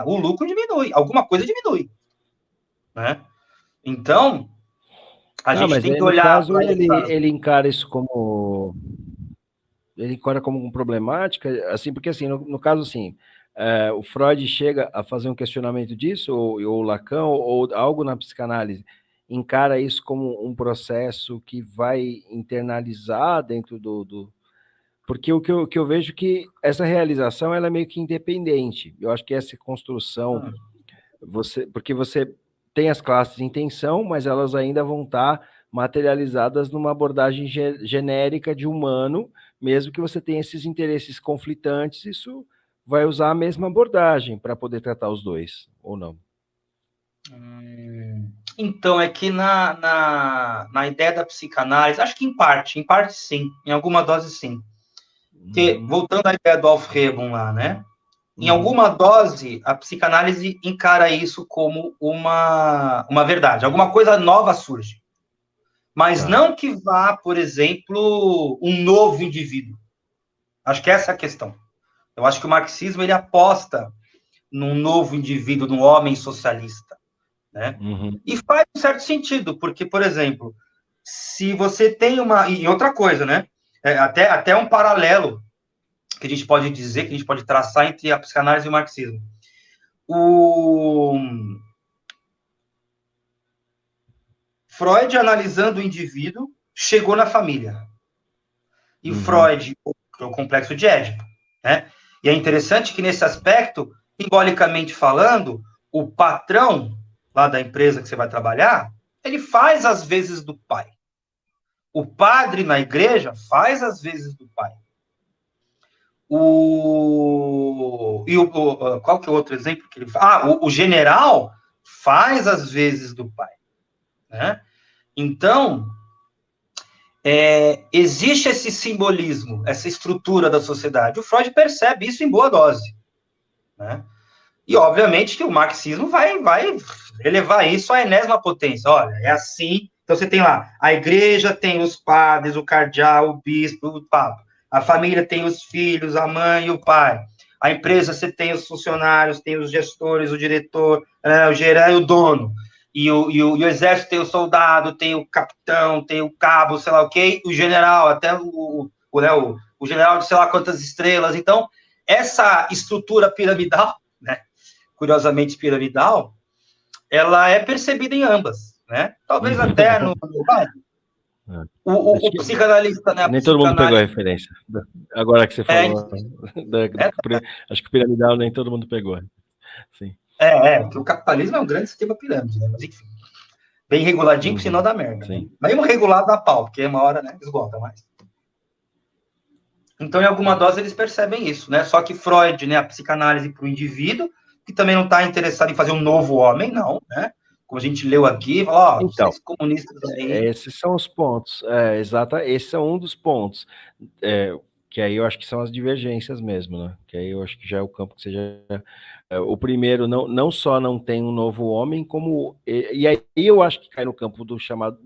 o lucro diminui. Alguma coisa diminui. Né? Então, a gente tem que olhar...
No caso, ele encara isso como... ele enquadra como problemática, assim, porque assim, no caso assim, o Freud chega a fazer um questionamento disso, ou o Lacan, ou algo na psicanálise, encara isso como um processo que vai internalizar dentro porque o que eu vejo que essa realização ela é meio que independente. Eu acho que essa construção, porque você tem as classes em tensão, mas elas ainda vão estar materializadas numa abordagem genérica de humano, mesmo que você tenha esses interesses conflitantes, isso vai usar a mesma abordagem para poder tratar os dois, ou não?
Então, é que na ideia da psicanálise, acho que em parte sim, em alguma dose sim. Porque, voltando à ideia do Aufhebung lá, né? Em alguma dose, a psicanálise encara isso como uma verdade. Alguma coisa nova surge. Mas não que vá, por exemplo, um novo indivíduo. Acho que essa é a questão. Eu acho que o marxismo ele aposta num novo indivíduo, num homem socialista, né? E faz um certo sentido, porque, por exemplo, se você tem e outra coisa, né? Até um paralelo que a gente pode dizer, que a gente pode traçar entre a psicanálise e o marxismo. O Freud, analisando o indivíduo, chegou na família. E Freud, o complexo de Édipo, né? E é interessante que, nesse aspecto, simbolicamente falando, o patrão lá da empresa que você vai trabalhar, ele faz as vezes do pai. O padre na igreja faz as vezes do pai. Qual que é o outro exemplo que ele faz? O general faz as vezes do pai, né? Então, existe esse simbolismo, essa estrutura da sociedade. O Freud percebe isso em boa dose, né? E, obviamente, que o marxismo vai elevar isso à enésima potência. Olha, é assim. Então, você tem lá, a igreja tem os padres, o cardeal, o bispo, o papa. A família tem os filhos, a mãe e o pai. A empresa, você tem os funcionários, tem os gestores, o diretor, o gerente e o dono. E o exército tem o soldado, tem o capitão, tem o cabo, sei lá o quê, o general, até o general de sei lá quantas estrelas. Então, essa estrutura piramidal, né, curiosamente piramidal, ela é percebida em ambas, né? Talvez até no o psicanalista, né?
Nem todo mundo pegou a referência. Agora que você falou. Acho que o piramidal nem todo mundo pegou. Sim.
Porque o capitalismo é um grande sistema pirâmide, né? Mas enfim. Bem reguladinho, porque senão dá merda. Né? Mas um regulado dá pau, porque uma hora, né, esgota mais. Então, em alguma dose, eles percebem isso, né? Só que Freud, né, a psicanálise para o indivíduo, que também não está interessado em fazer um novo homem, não, né? Como a gente leu aqui, fala,
então,
vocês comunistas aí...
Esses são os pontos, exato, esse é um dos pontos, que aí eu acho que são as divergências mesmo, né? Que aí eu acho que já é o campo que seja... o primeiro, não só não tem um novo homem, como... E aí eu acho que cai no campo do chamado...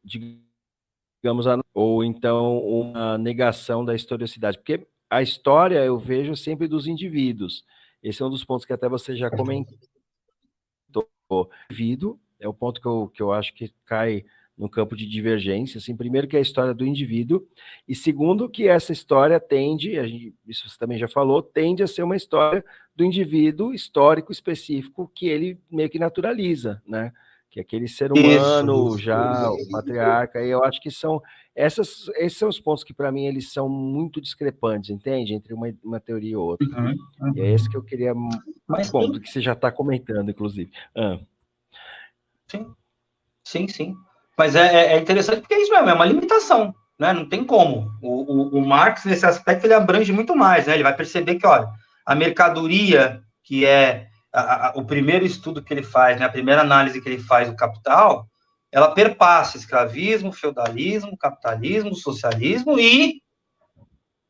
digamos, ou então uma negação da historicidade, porque a história eu vejo sempre dos indivíduos. Esse é um dos pontos que até você já comentou. Indivíduo é o ponto que eu acho que cai no campo de divergência. Assim, primeiro que é a história do indivíduo, e segundo que essa história isso você também já falou, tende a ser uma história do indivíduo histórico específico que ele meio que naturaliza, né? Que é aquele ser humano, o patriarca, e eu acho que esses são os pontos que, para mim, eles são muito discrepantes, entende? Entre uma teoria e outra. E é esse que eu queria... Bom, do que você já está comentando, inclusive.
Sim. Mas é interessante porque é isso mesmo, é uma limitação, né? Não tem como. O Marx, nesse aspecto, ele abrange muito mais, né? Ele vai perceber que, olha, a mercadoria, que é... o primeiro estudo que ele faz, né, a primeira análise que ele faz do Capital, ela perpassa escravismo, feudalismo, capitalismo, socialismo e,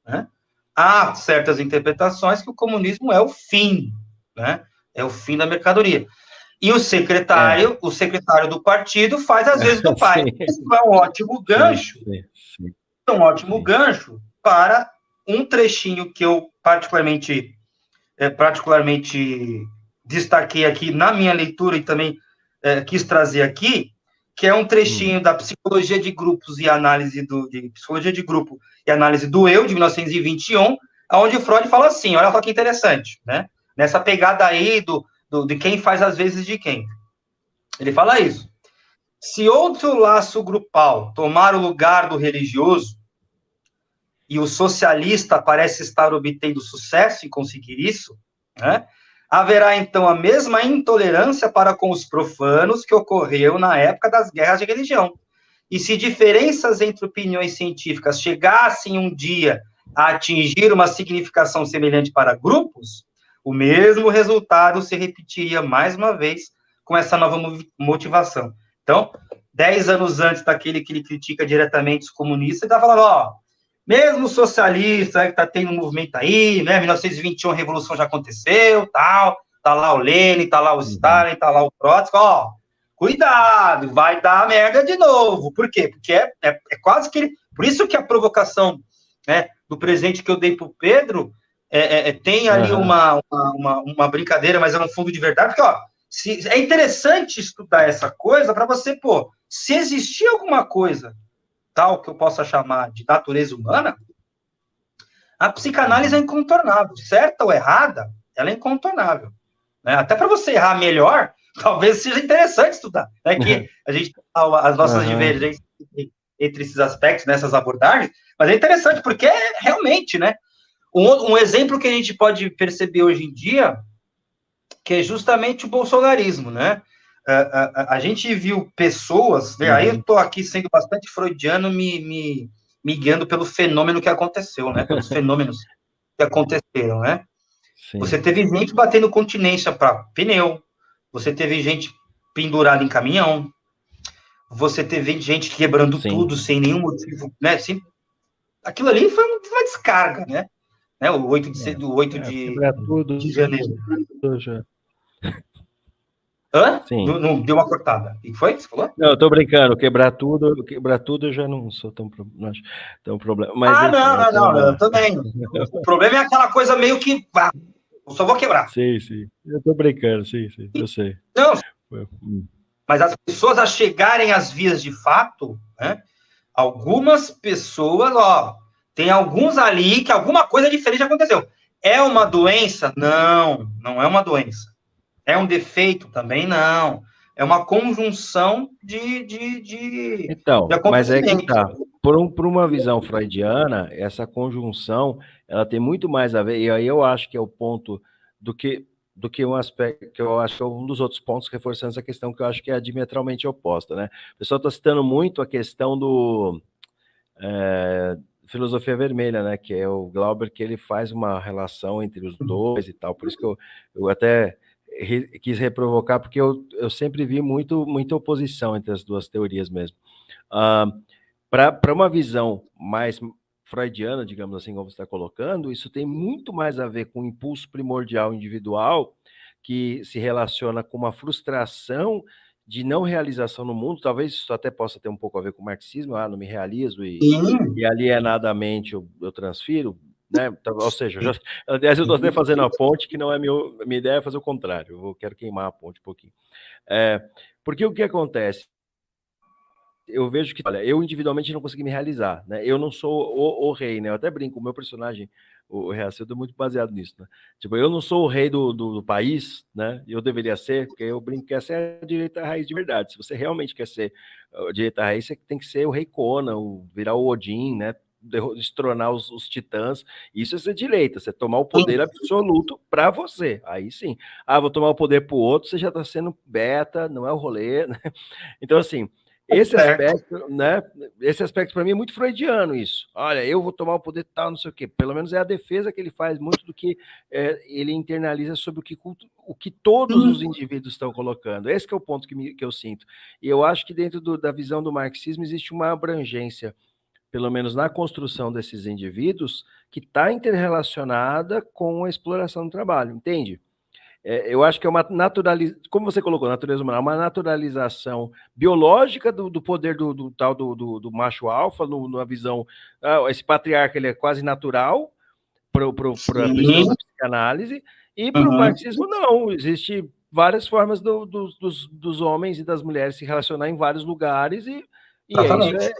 né, há certas interpretações que o comunismo é o fim, né, é o fim da mercadoria. E o secretário do partido faz às vezes do pai. Isso é um ótimo gancho, gancho para um trechinho que eu particularmente destaquei aqui na minha leitura e também quis trazer aqui, que é um trechinho da Psicologia de Grupos e Análise de Psicologia de Grupo e Análise do Eu, de 1921, onde o Freud fala assim, olha só que interessante, né? Nessa pegada aí de quem faz as vezes de quem. Ele fala isso. Se outro laço grupal tomar o lugar do religioso, e o socialista parece estar obtendo sucesso em conseguir isso, né? Haverá, então, a mesma intolerância para com os profanos que ocorreu na época das guerras de religião. E se diferenças entre opiniões científicas chegassem um dia a atingir uma significação semelhante para grupos, o mesmo resultado se repetiria mais uma vez com essa nova motivação. Então, 10 anos antes daquele que ele critica diretamente os comunistas, ele está falando, ó, mesmo socialista, que está tendo um movimento aí, né, 1921 a revolução já aconteceu, tal, tá lá o Lenin, tá lá o Stalin, tá lá o Trotsky, ó, cuidado, vai dar merda de novo. Por quê? Porque é quase que... Por isso que a provocação, né, do presente que eu dei pro Pedro tem ali uma brincadeira, mas é um fundo de verdade, porque, ó, é interessante estudar essa coisa para você, pô, se existir alguma coisa tal que eu possa chamar de natureza humana, a psicanálise é incontornável. Certa ou errada, ela é incontornável. Né? Até para você errar melhor, talvez seja interessante estudar. Né? Que a gente as nossas divergências entre esses aspectos, nessas abordagens, mas é interessante porque realmente, né? Um exemplo que a gente pode perceber hoje em dia, que é justamente o bolsonarismo, né? A gente viu pessoas, né? Aí eu estou aqui sendo bastante freudiano, me guiando pelo fenômeno que aconteceu, né? Pelos fenômenos que aconteceram, né? Sim. Você teve gente batendo continência para pneu, você teve gente pendurada em caminhão, você teve gente quebrando tudo sem nenhum motivo, né? Assim, aquilo ali foi uma descarga, né? O 8 de janeiro. Hã? Não deu uma cortada. O que foi? Você falou?
Não, eu tô brincando. Quebrar tudo eu já não sou tão problema. Mas, enfim,
não, eu também. O problema é aquela coisa meio que... eu só vou quebrar.
Sim. Eu tô brincando, sim, eu sei.
Não, mas as pessoas a chegarem às vias de fato, né? Algumas pessoas, ó, tem alguns ali que alguma coisa diferente aconteceu. É uma doença? Não é uma doença. É um defeito? Também não. É uma conjunção de
Então, mas é que tá. Por uma visão freudiana, essa conjunção, ela tem muito mais a ver, e aí eu acho que é o ponto do que um aspecto, que eu acho que é um dos outros pontos reforçando essa questão que eu acho que é diametralmente oposta, né? O pessoal está citando muito a questão do filosofia vermelha, né? Que é o Glauber, que ele faz uma relação entre os dois e tal, por isso que eu até quis reprovocar, porque eu sempre vi muita oposição entre as duas teorias mesmo. Para uma visão mais freudiana, digamos assim, como você está colocando, isso tem muito mais a ver com o impulso primordial individual, que se relaciona com uma frustração de não realização no mundo. Talvez isso até possa ter um pouco a ver com o marxismo, não me realizo e alienadamente eu transfiro, né? Então, ou seja, aliás, eu estou até fazendo a ponte, que não é minha ideia é fazer o contrário, eu quero queimar a ponte um pouquinho. Porque o que acontece? Eu vejo que, olha, eu individualmente não consegui me realizar, né? Eu não sou o rei, né? Eu até brinco, o meu personagem, o Reacildo, é muito baseado nisso, né? Tipo, eu não sou o rei do país, né? Eu deveria ser, porque eu brinco que essa é a direita raiz de verdade. Se você realmente quer ser a direita raiz, você tem que ser o rei Conan, virar o Odin, né? Destronar os titãs. Isso é ser direita, você tomar o poder absoluto para você. Aí sim. Vou tomar o poder pro outro, você já tá sendo beta, não é o rolê, né? Então, assim, esse aspecto, né? Esse aspecto para mim é muito freudiano isso. Olha, eu vou tomar o poder tal, não sei o quê. Pelo menos é a defesa que ele faz muito do que ele internaliza sobre o que todos os indivíduos estão colocando. Esse que é o ponto que eu sinto. E eu acho que dentro da visão do marxismo existe uma abrangência, pelo menos na construção desses indivíduos, que está interrelacionada com a exploração do trabalho, entende? Eu acho que é uma naturalização, como você colocou, natureza humana, uma naturalização biológica do poder do tal do macho alfa, numa visão, esse patriarca ele é quase natural para a questão da psicanálise, e para o marxismo não, existe várias formas dos homens e das mulheres se relacionar em vários lugares e
Exatamente.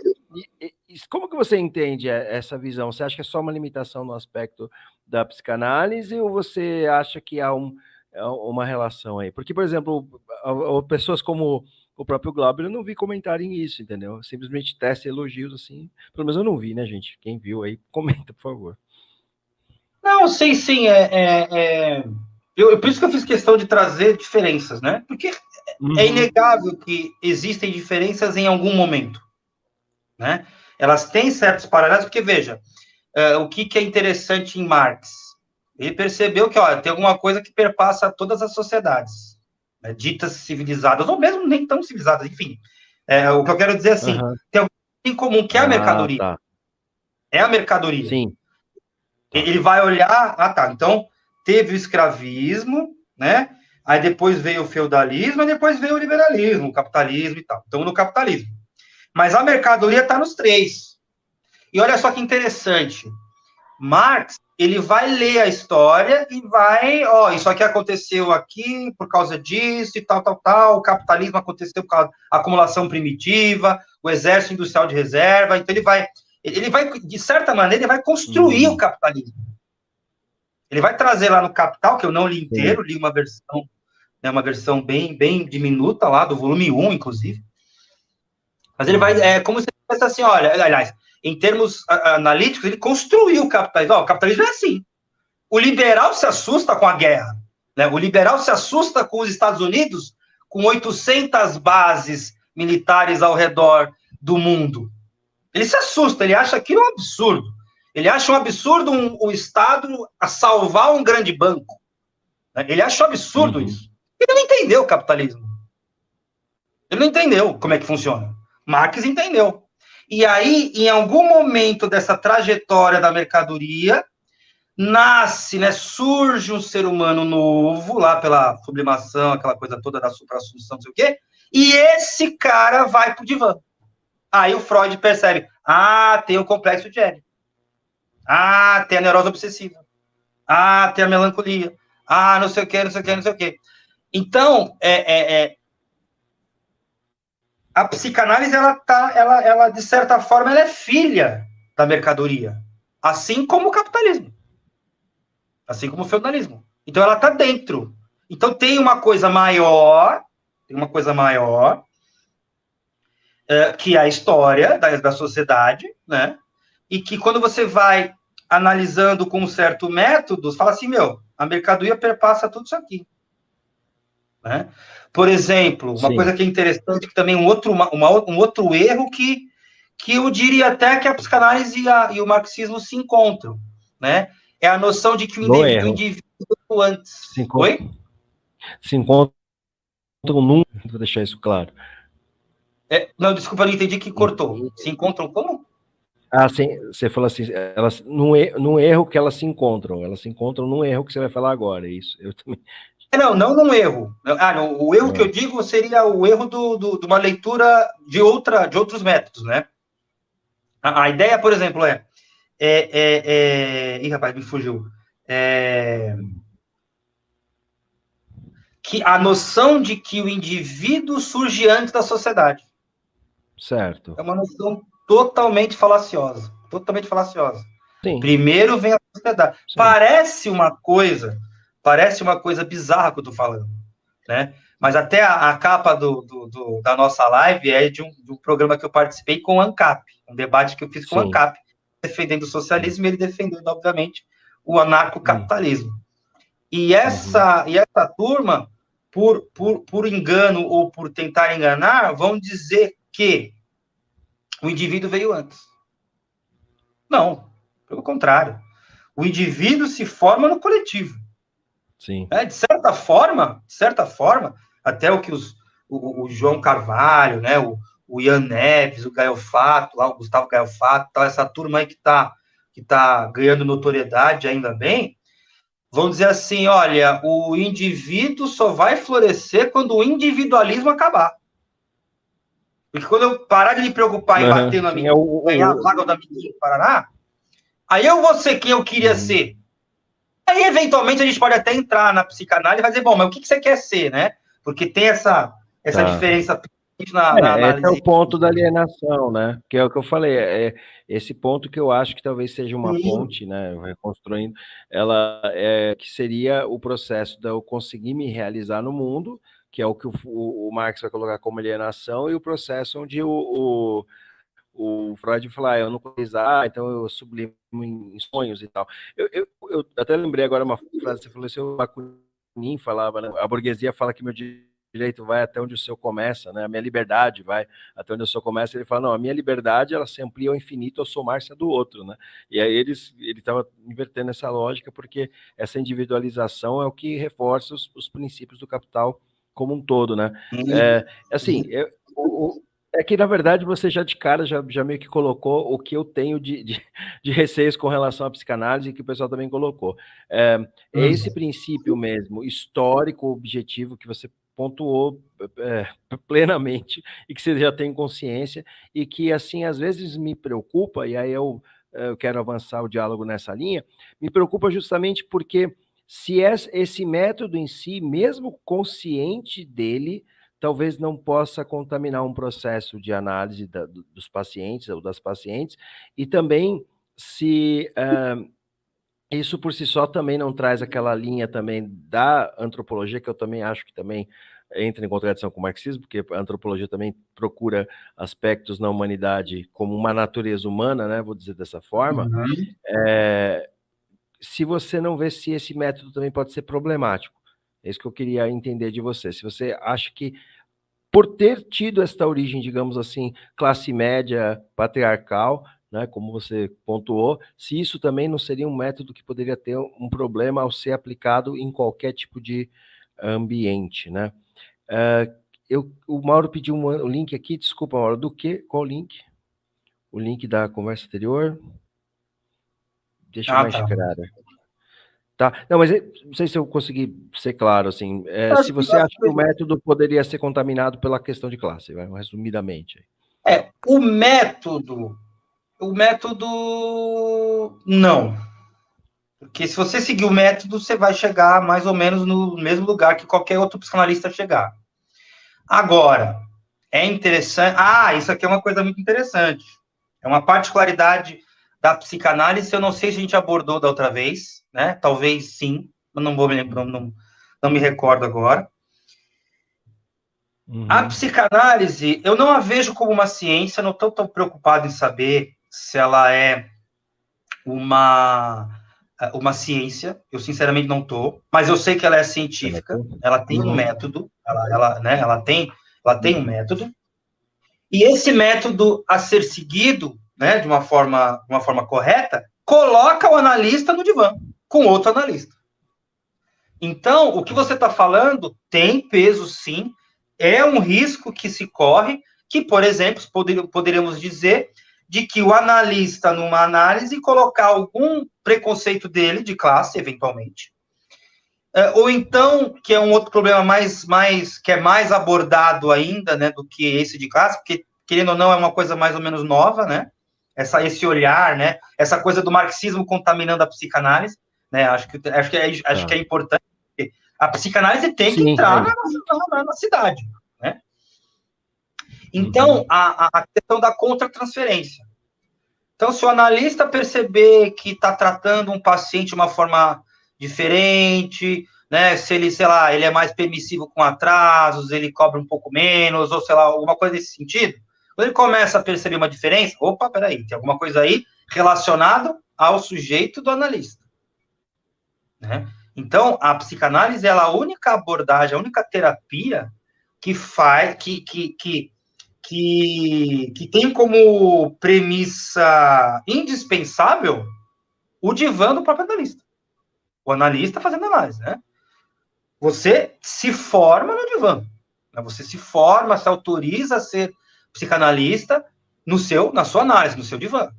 Como que você entende essa visão? Você acha que é só uma limitação no aspecto da psicanálise ou você acha que há uma relação aí? Porque, por exemplo, pessoas como o próprio Glauber, eu não vi comentarem isso, entendeu? Simplesmente testa elogios assim. Pelo menos eu não vi, né, gente? Quem viu aí, comenta, por favor.
Não, sim. Por isso que eu fiz questão de trazer diferenças, né? Porque é inegável que existem diferenças em algum momento, né? Elas têm certos paralelos, porque, veja, o que é interessante em Marx? Ele percebeu que, tem alguma coisa que perpassa todas as sociedades, né, ditas civilizadas, ou mesmo nem tão civilizadas, enfim. O que eu quero dizer, assim, tem algo em comum, que é a mercadoria.
Tá.
É a mercadoria.
Sim. Tá.
Ele vai olhar, então, teve o escravismo, né? Aí depois veio o feudalismo, e depois veio o liberalismo, o capitalismo e tal. Então, no capitalismo. Mas a mercadoria está nos três. E olha só que interessante. Marx, ele vai ler a história e vai, isso aqui aconteceu aqui por causa disso e tal. O capitalismo aconteceu por causa da acumulação primitiva, o exército industrial de reserva. Então, ele vai, de certa maneira, ele vai construir o capitalismo. Ele vai trazer lá no Capital, que eu não li inteiro, li uma versão bem diminuta lá, do volume 1, inclusive. Mas ele vai, como se fosse assim, olha, aliás, em termos analíticos, ele construiu o capitalismo. O capitalismo é assim. O liberal se assusta com a guerra, né? O liberal se assusta com os Estados Unidos, com 800 bases militares ao redor do mundo. Ele se assusta, ele acha aquilo um absurdo. Ele acha um absurdo o Estado a salvar um grande banco. Ele acha um absurdo isso. Ele não entendeu o capitalismo. Ele não entendeu como é que funciona. Marx entendeu. E aí, em algum momento dessa trajetória da mercadoria, nasce, né, surge um ser humano novo, lá pela sublimação, aquela coisa toda da supra-assunção, não sei o quê, e esse cara vai pro divã. Aí o Freud percebe, tem o complexo de Édipo. Tem a neurose obsessiva. Tem a melancolia. Não sei o quê. Então, a psicanálise, ela, de certa forma, ela é filha da mercadoria. Assim como o capitalismo. Assim como o feudalismo. Então, ela está dentro. Então, tem uma coisa maior, que é a história da sociedade, né? E que quando você vai analisando com um certo método, você fala assim, a mercadoria perpassa tudo isso aqui. Né? Por exemplo, uma coisa que é interessante, que também um outro erro que eu diria até que a psicanálise e o marxismo se encontram, né? É a noção de que o indivíduo antes...
Se encontram num... Vou deixar isso claro.
Não, desculpa, eu não entendi que cortou. Se encontram como?
Sim, você falou assim, elas, num erro que elas se encontram num erro que você vai falar agora, isso. Eu também...
Não num erro. O erro que eu digo seria o erro de uma leitura de outros métodos, né? A ideia, por exemplo, Ih, rapaz, me fugiu. Que a noção de que o indivíduo surge antes da sociedade.
Certo.
É uma noção totalmente falaciosa. Totalmente falaciosa.
Sim.
Primeiro vem a sociedade. Sim. Parece uma coisa bizarra que eu tô falando, né? Mas até a capa da nossa live é de um programa que eu participei com o ANCAP, um debate que eu fiz com o ANCAP, defendendo o socialismo e ele defendendo, obviamente, o anarcocapitalismo. E essa turma, por engano ou por tentar enganar, vão dizer que o indivíduo veio antes. Não, pelo contrário. O indivíduo se forma no coletivo.
Sim.
De certa forma, até o que o João Carvalho, né, o Ian Neves, o Gael Fato, lá, o Gustavo Gael Fato, essa turma aí que tá ganhando notoriedade ainda bem, vão dizer assim, olha, o indivíduo só vai florescer quando o individualismo acabar. Porque quando eu parar de me preocupar em bater no amiguinho, ganhar a vaga da amiguinha do Paraná, aí eu vou ser quem eu queria ser. aí, eventualmente, a gente pode até entrar na psicanálise e dizer, bom, mas o que você quer ser, né? Porque tem essa diferença na análise.
Esse é o ponto da alienação, né? Que é o que eu falei, esse ponto que eu acho que talvez seja uma ponte, né? Reconstruindo, que seria o processo de eu conseguir me realizar no mundo, que é o que o Marx vai colocar como alienação, e o processo onde o Freud fala, eu não consigo, então eu sublimo em sonhos e tal. Eu até lembrei agora uma frase, você falou assim, o Bakunin falava, né? A burguesia fala que meu direito vai até onde o seu começa, né? A minha liberdade vai até onde o seu começa. Ele fala, não, a minha liberdade, ela se amplia ao infinito ao somar-se a do outro, né? E aí ele estava invertendo essa lógica, porque essa individualização é o que reforça os princípios do capital como um todo, né? É que, na verdade, você já de cara já meio que colocou o que eu tenho de receios com relação à psicanálise, que o pessoal também colocou. É esse princípio mesmo, histórico, objetivo, que você pontuou plenamente, e que você já tem consciência, e que, assim, às vezes me preocupa, e aí eu quero avançar o diálogo nessa linha, me preocupa justamente porque se esse método em si, mesmo consciente dele, talvez não possa contaminar um processo de análise dos pacientes ou das pacientes, e também se isso por si só também não traz aquela linha também da antropologia, que eu também acho que também entra em contradição com o marxismo, porque a antropologia também procura aspectos na humanidade como uma natureza humana, né, vou dizer dessa forma, se você não vê se esse método também pode ser problemático. É isso que eu queria entender de você. Se você acha que, por ter tido esta origem, digamos assim, classe média, patriarcal, né, como você pontuou, se isso também não seria um método que poderia ter um problema ao ser aplicado em qualquer tipo de ambiente, né? O Mauro pediu um link aqui, desculpa, Mauro, do quê? Qual o link? O link da conversa anterior? Deixa mais claro. Tá, não, mas não sei se eu consegui ser claro, assim, se você acha que o método poderia ser contaminado pela questão de classe, resumidamente.
O método, não. Porque se você seguir o método, você vai chegar mais ou menos no mesmo lugar que qualquer outro psicanalista chegar. Agora, é interessante... isso aqui é uma coisa muito interessante. É uma particularidade da psicanálise, eu não sei se a gente abordou da outra vez, né? Talvez sim, eu não vou me lembrar, não me recordo agora. A psicanálise, eu não a vejo como uma ciência, não estou tão preocupado em saber se ela é uma ciência, eu sinceramente não estou, mas eu sei que ela é científica, ela tem um método, ela tem um método, e esse método a ser seguido, né, de uma forma correta, coloca o analista no divã, com outro analista. Então, o que você está falando tem peso, sim, é um risco que se corre, que, por exemplo, poderíamos dizer de que o analista, numa análise, colocar algum preconceito dele, de classe, eventualmente, ou então, que é um outro problema que é mais abordado ainda, né, do que esse de classe, porque, querendo ou não, é uma coisa mais ou menos nova, né, esse olhar, né, essa coisa do marxismo contaminando a psicanálise, né, acho que é importante, a psicanálise tem que entrar na cidade, né. Então, a questão da contratransferência. Então, se o analista perceber que está tratando um paciente de uma forma diferente, né, se ele, sei lá, ele é mais permissivo com atrasos, ele cobra um pouco menos, ou sei lá, alguma coisa nesse sentido, quando ele começa a perceber uma diferença, opa, peraí, tem alguma coisa aí relacionada ao sujeito do analista, né? Então, a psicanálise é a única abordagem, a única terapia que faz, que tem como premissa indispensável o divã do próprio analista. O analista fazendo análise, né? Você se forma no divã. Você se forma, se autoriza a ser psicanalista na sua análise, no seu divã,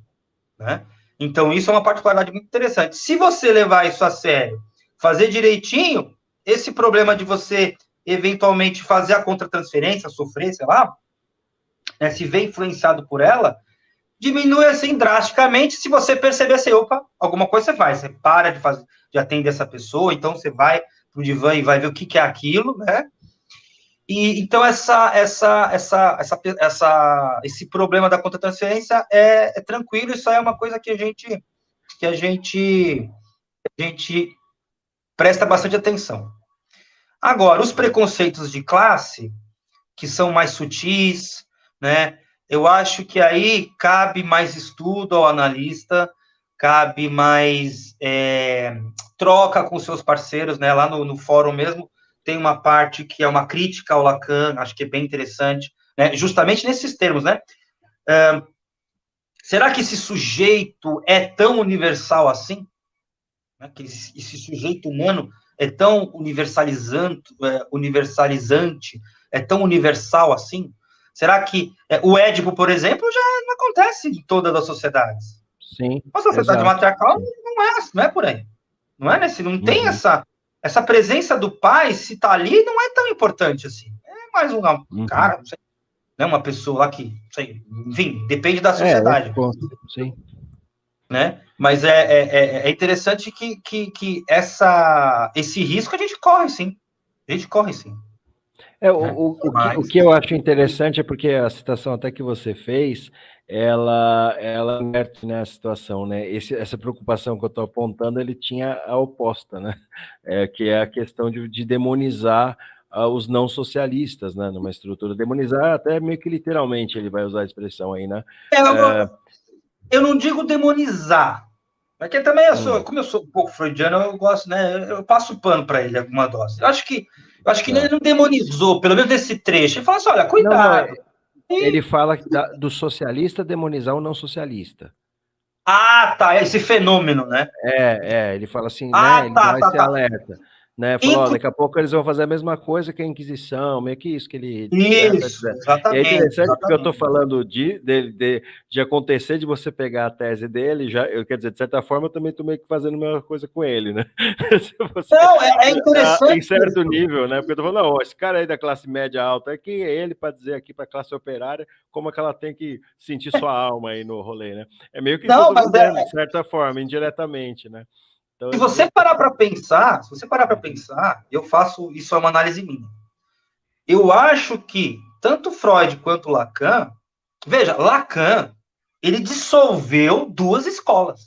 né? Então, isso é uma particularidade muito interessante. Se você levar isso a sério, fazer direitinho, esse problema de você, eventualmente, fazer a contratransferência, sofrer, sei lá, né, se vê influenciado por ela, diminui assim drasticamente. Se você perceber assim, opa, alguma coisa você faz, você para de atender essa pessoa, então você vai pro divã e vai ver o que é aquilo, né? E então esse problema da contra-transferência é tranquilo, isso é uma coisa que a gente presta bastante atenção. Agora, os preconceitos de classe, que são mais sutis, né? Eu acho que aí cabe mais estudo ao analista, cabe mais troca com seus parceiros, né? Lá no fórum mesmo tem uma parte que é uma crítica ao Lacan, acho que é bem interessante, né? Justamente nesses termos, né? Será que esse sujeito é tão universal assim? Né? Que esse sujeito humano é tão universalizante, é tão universal assim? Será que o Édipo, por exemplo, já não acontece em todas as sociedades?
Sim.
A sociedade matriarcal não é por aí. Não é nesse, não tem essa presença do pai, se está ali, não é tão importante assim. É mais um cara, não sei, né, uma pessoa lá que, não sei, enfim, depende da sociedade.
Sim.
Né? Mas é interessante que esse risco a gente corre, sim. A gente corre, sim.
O que eu acho interessante é porque a citação até que você fez, ela mete, né, a situação, né? Essa preocupação que eu estou apontando, ele tinha a oposta, né? Que é a questão de demonizar os não socialistas, né? Numa estrutura, demonizar até meio que literalmente, ele vai usar a expressão aí, né?
Eu não digo demonizar, porque também como eu sou um pouco freudiano, eu gosto, né? Eu passo pano para ele alguma dose. Eu acho que ele não demonizou, pelo menos nesse trecho. Ele fala assim: olha, cuidado.
Ele fala do socialista demonizar o não socialista.
Ah, tá, esse fenômeno, né?
Ele fala assim, né? Ele dá esse alerta. Né, falou, daqui a pouco eles vão fazer a mesma coisa que a Inquisição, meio que isso que ele...
Isso, exatamente.
E é interessante porque eu estou falando de acontecer, de você pegar a tese dele, quer dizer, de certa forma, eu também estou meio que fazendo a mesma coisa com ele, né?
Não, é interessante.
Em certo nível, né? Porque eu estou falando, não, esse cara aí da classe média alta, quem é ele para dizer aqui para a classe operária como é que ela tem que sentir sua alma aí no rolê, né? É meio que isso que eu estou dizendo, de certa forma, indiretamente, né? Então,
se você parar para pensar, eu faço, isso é uma análise minha. Eu acho que tanto Freud quanto Lacan, veja, Lacan, ele dissolveu duas escolas.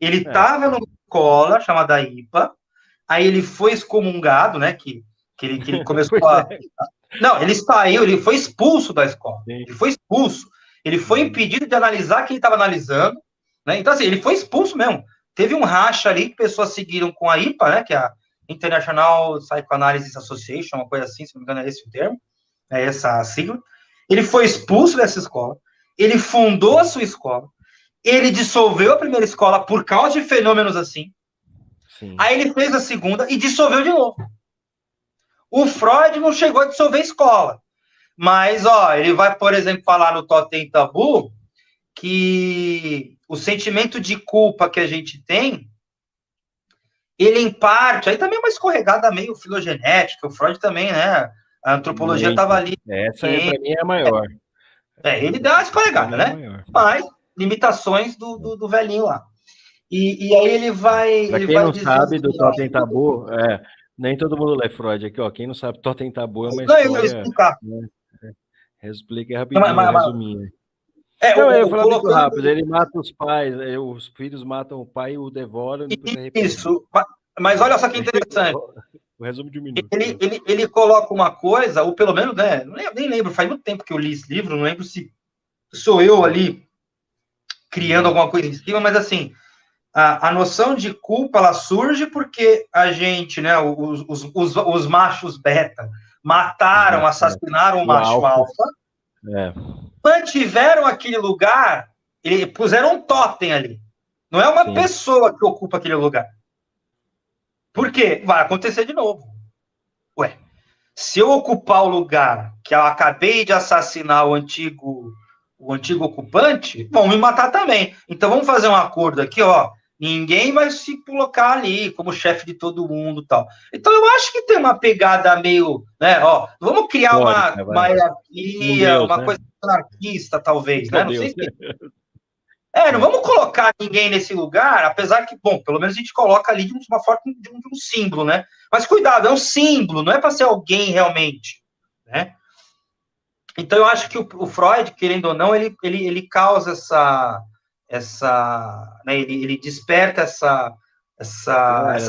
Ele estava numa escola chamada IPA, aí ele foi excomungado, né, que ele começou Não, ele saiu, ele foi expulso da escola. Sim. Ele foi expulso. Ele foi impedido de analisar quem estava analisando, né? Então, assim, ele foi expulso mesmo. Teve um racha ali que pessoas seguiram com a IPA, né? Que é a International Psychoanalysis Association, uma coisa assim, se não me engano é esse o termo, é essa a sigla. Ele foi expulso dessa escola, ele fundou a sua escola, ele dissolveu a primeira escola por causa de fenômenos assim. Sim. Aí ele fez a segunda e dissolveu de novo. O Freud não chegou a dissolver a escola, mas, ele vai, por exemplo, falar no Totem Tabu que o sentimento de culpa que a gente tem, ele, em parte, aí também é uma escorregada meio filogenética, o Freud também, né? A antropologia estava ali.
Essa, para mim, é a maior.
Ele dá uma escorregada, né? Mas limitações do velhinho lá. E aí ele vai...
Para quem não sabe do Totem Tabu, nem todo mundo lê Freud aqui, ó. Quem não sabe, Totem Tabu é uma história... Explica rapidinho, resuminho. Eu falo muito rápido, ele mata os pais, os filhos matam o pai e o devoram.
Isso, mas olha só que interessante.
O resumo de um minuto.
Ele coloca uma coisa, ou pelo menos, né, nem lembro, faz muito tempo que eu li esse livro, não lembro se sou eu ali criando alguma coisa em cima, mas assim, a noção de culpa, ela surge porque a gente, né, os machos beta mataram, assassinaram o macho alfa, mantiveram aquele lugar, puseram um totem ali. Não é uma pessoa que ocupa aquele lugar. Por quê? Vai acontecer de novo. Ué, se eu ocupar o lugar que eu acabei de assassinar o antigo ocupante, vão me matar também. Então vamos fazer um acordo aqui, ó. Ninguém vai se colocar ali como chefe de todo mundo e tal. Então, eu acho que tem uma pegada meio, né, ó, vamos criar uma hierarquia,
Deus,
uma
né?
coisa anarquista, talvez, né?
Meu
Não sei
Deus.
o que. Não vamos colocar ninguém nesse lugar, apesar que, bom, pelo menos a gente coloca ali de uma forma de um símbolo, né? Mas cuidado, é um símbolo, não é para ser alguém realmente, né? Então eu acho que o Freud, querendo ou não, ele causa né, ele desperta essa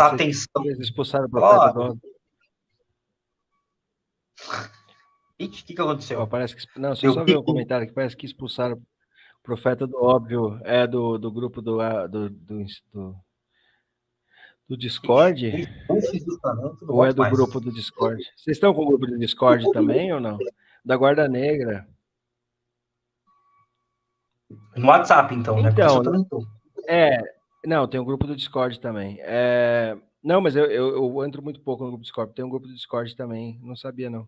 atenção.
Eles expulsaram o profeta do óbvio.
Ixi, o que aconteceu?
Parece que, não, você só viu um comentário que parece que expulsaram o profeta do óbvio, do grupo do Discord? Ou é do grupo do Discord? Vocês estão com o grupo do Discord também ou não? Da Guarda Negra.
No WhatsApp, então, né?
Então, não, tem um grupo do Discord também. Não, mas eu entro muito pouco no grupo do Discord. Tem um grupo do Discord também, não sabia, não.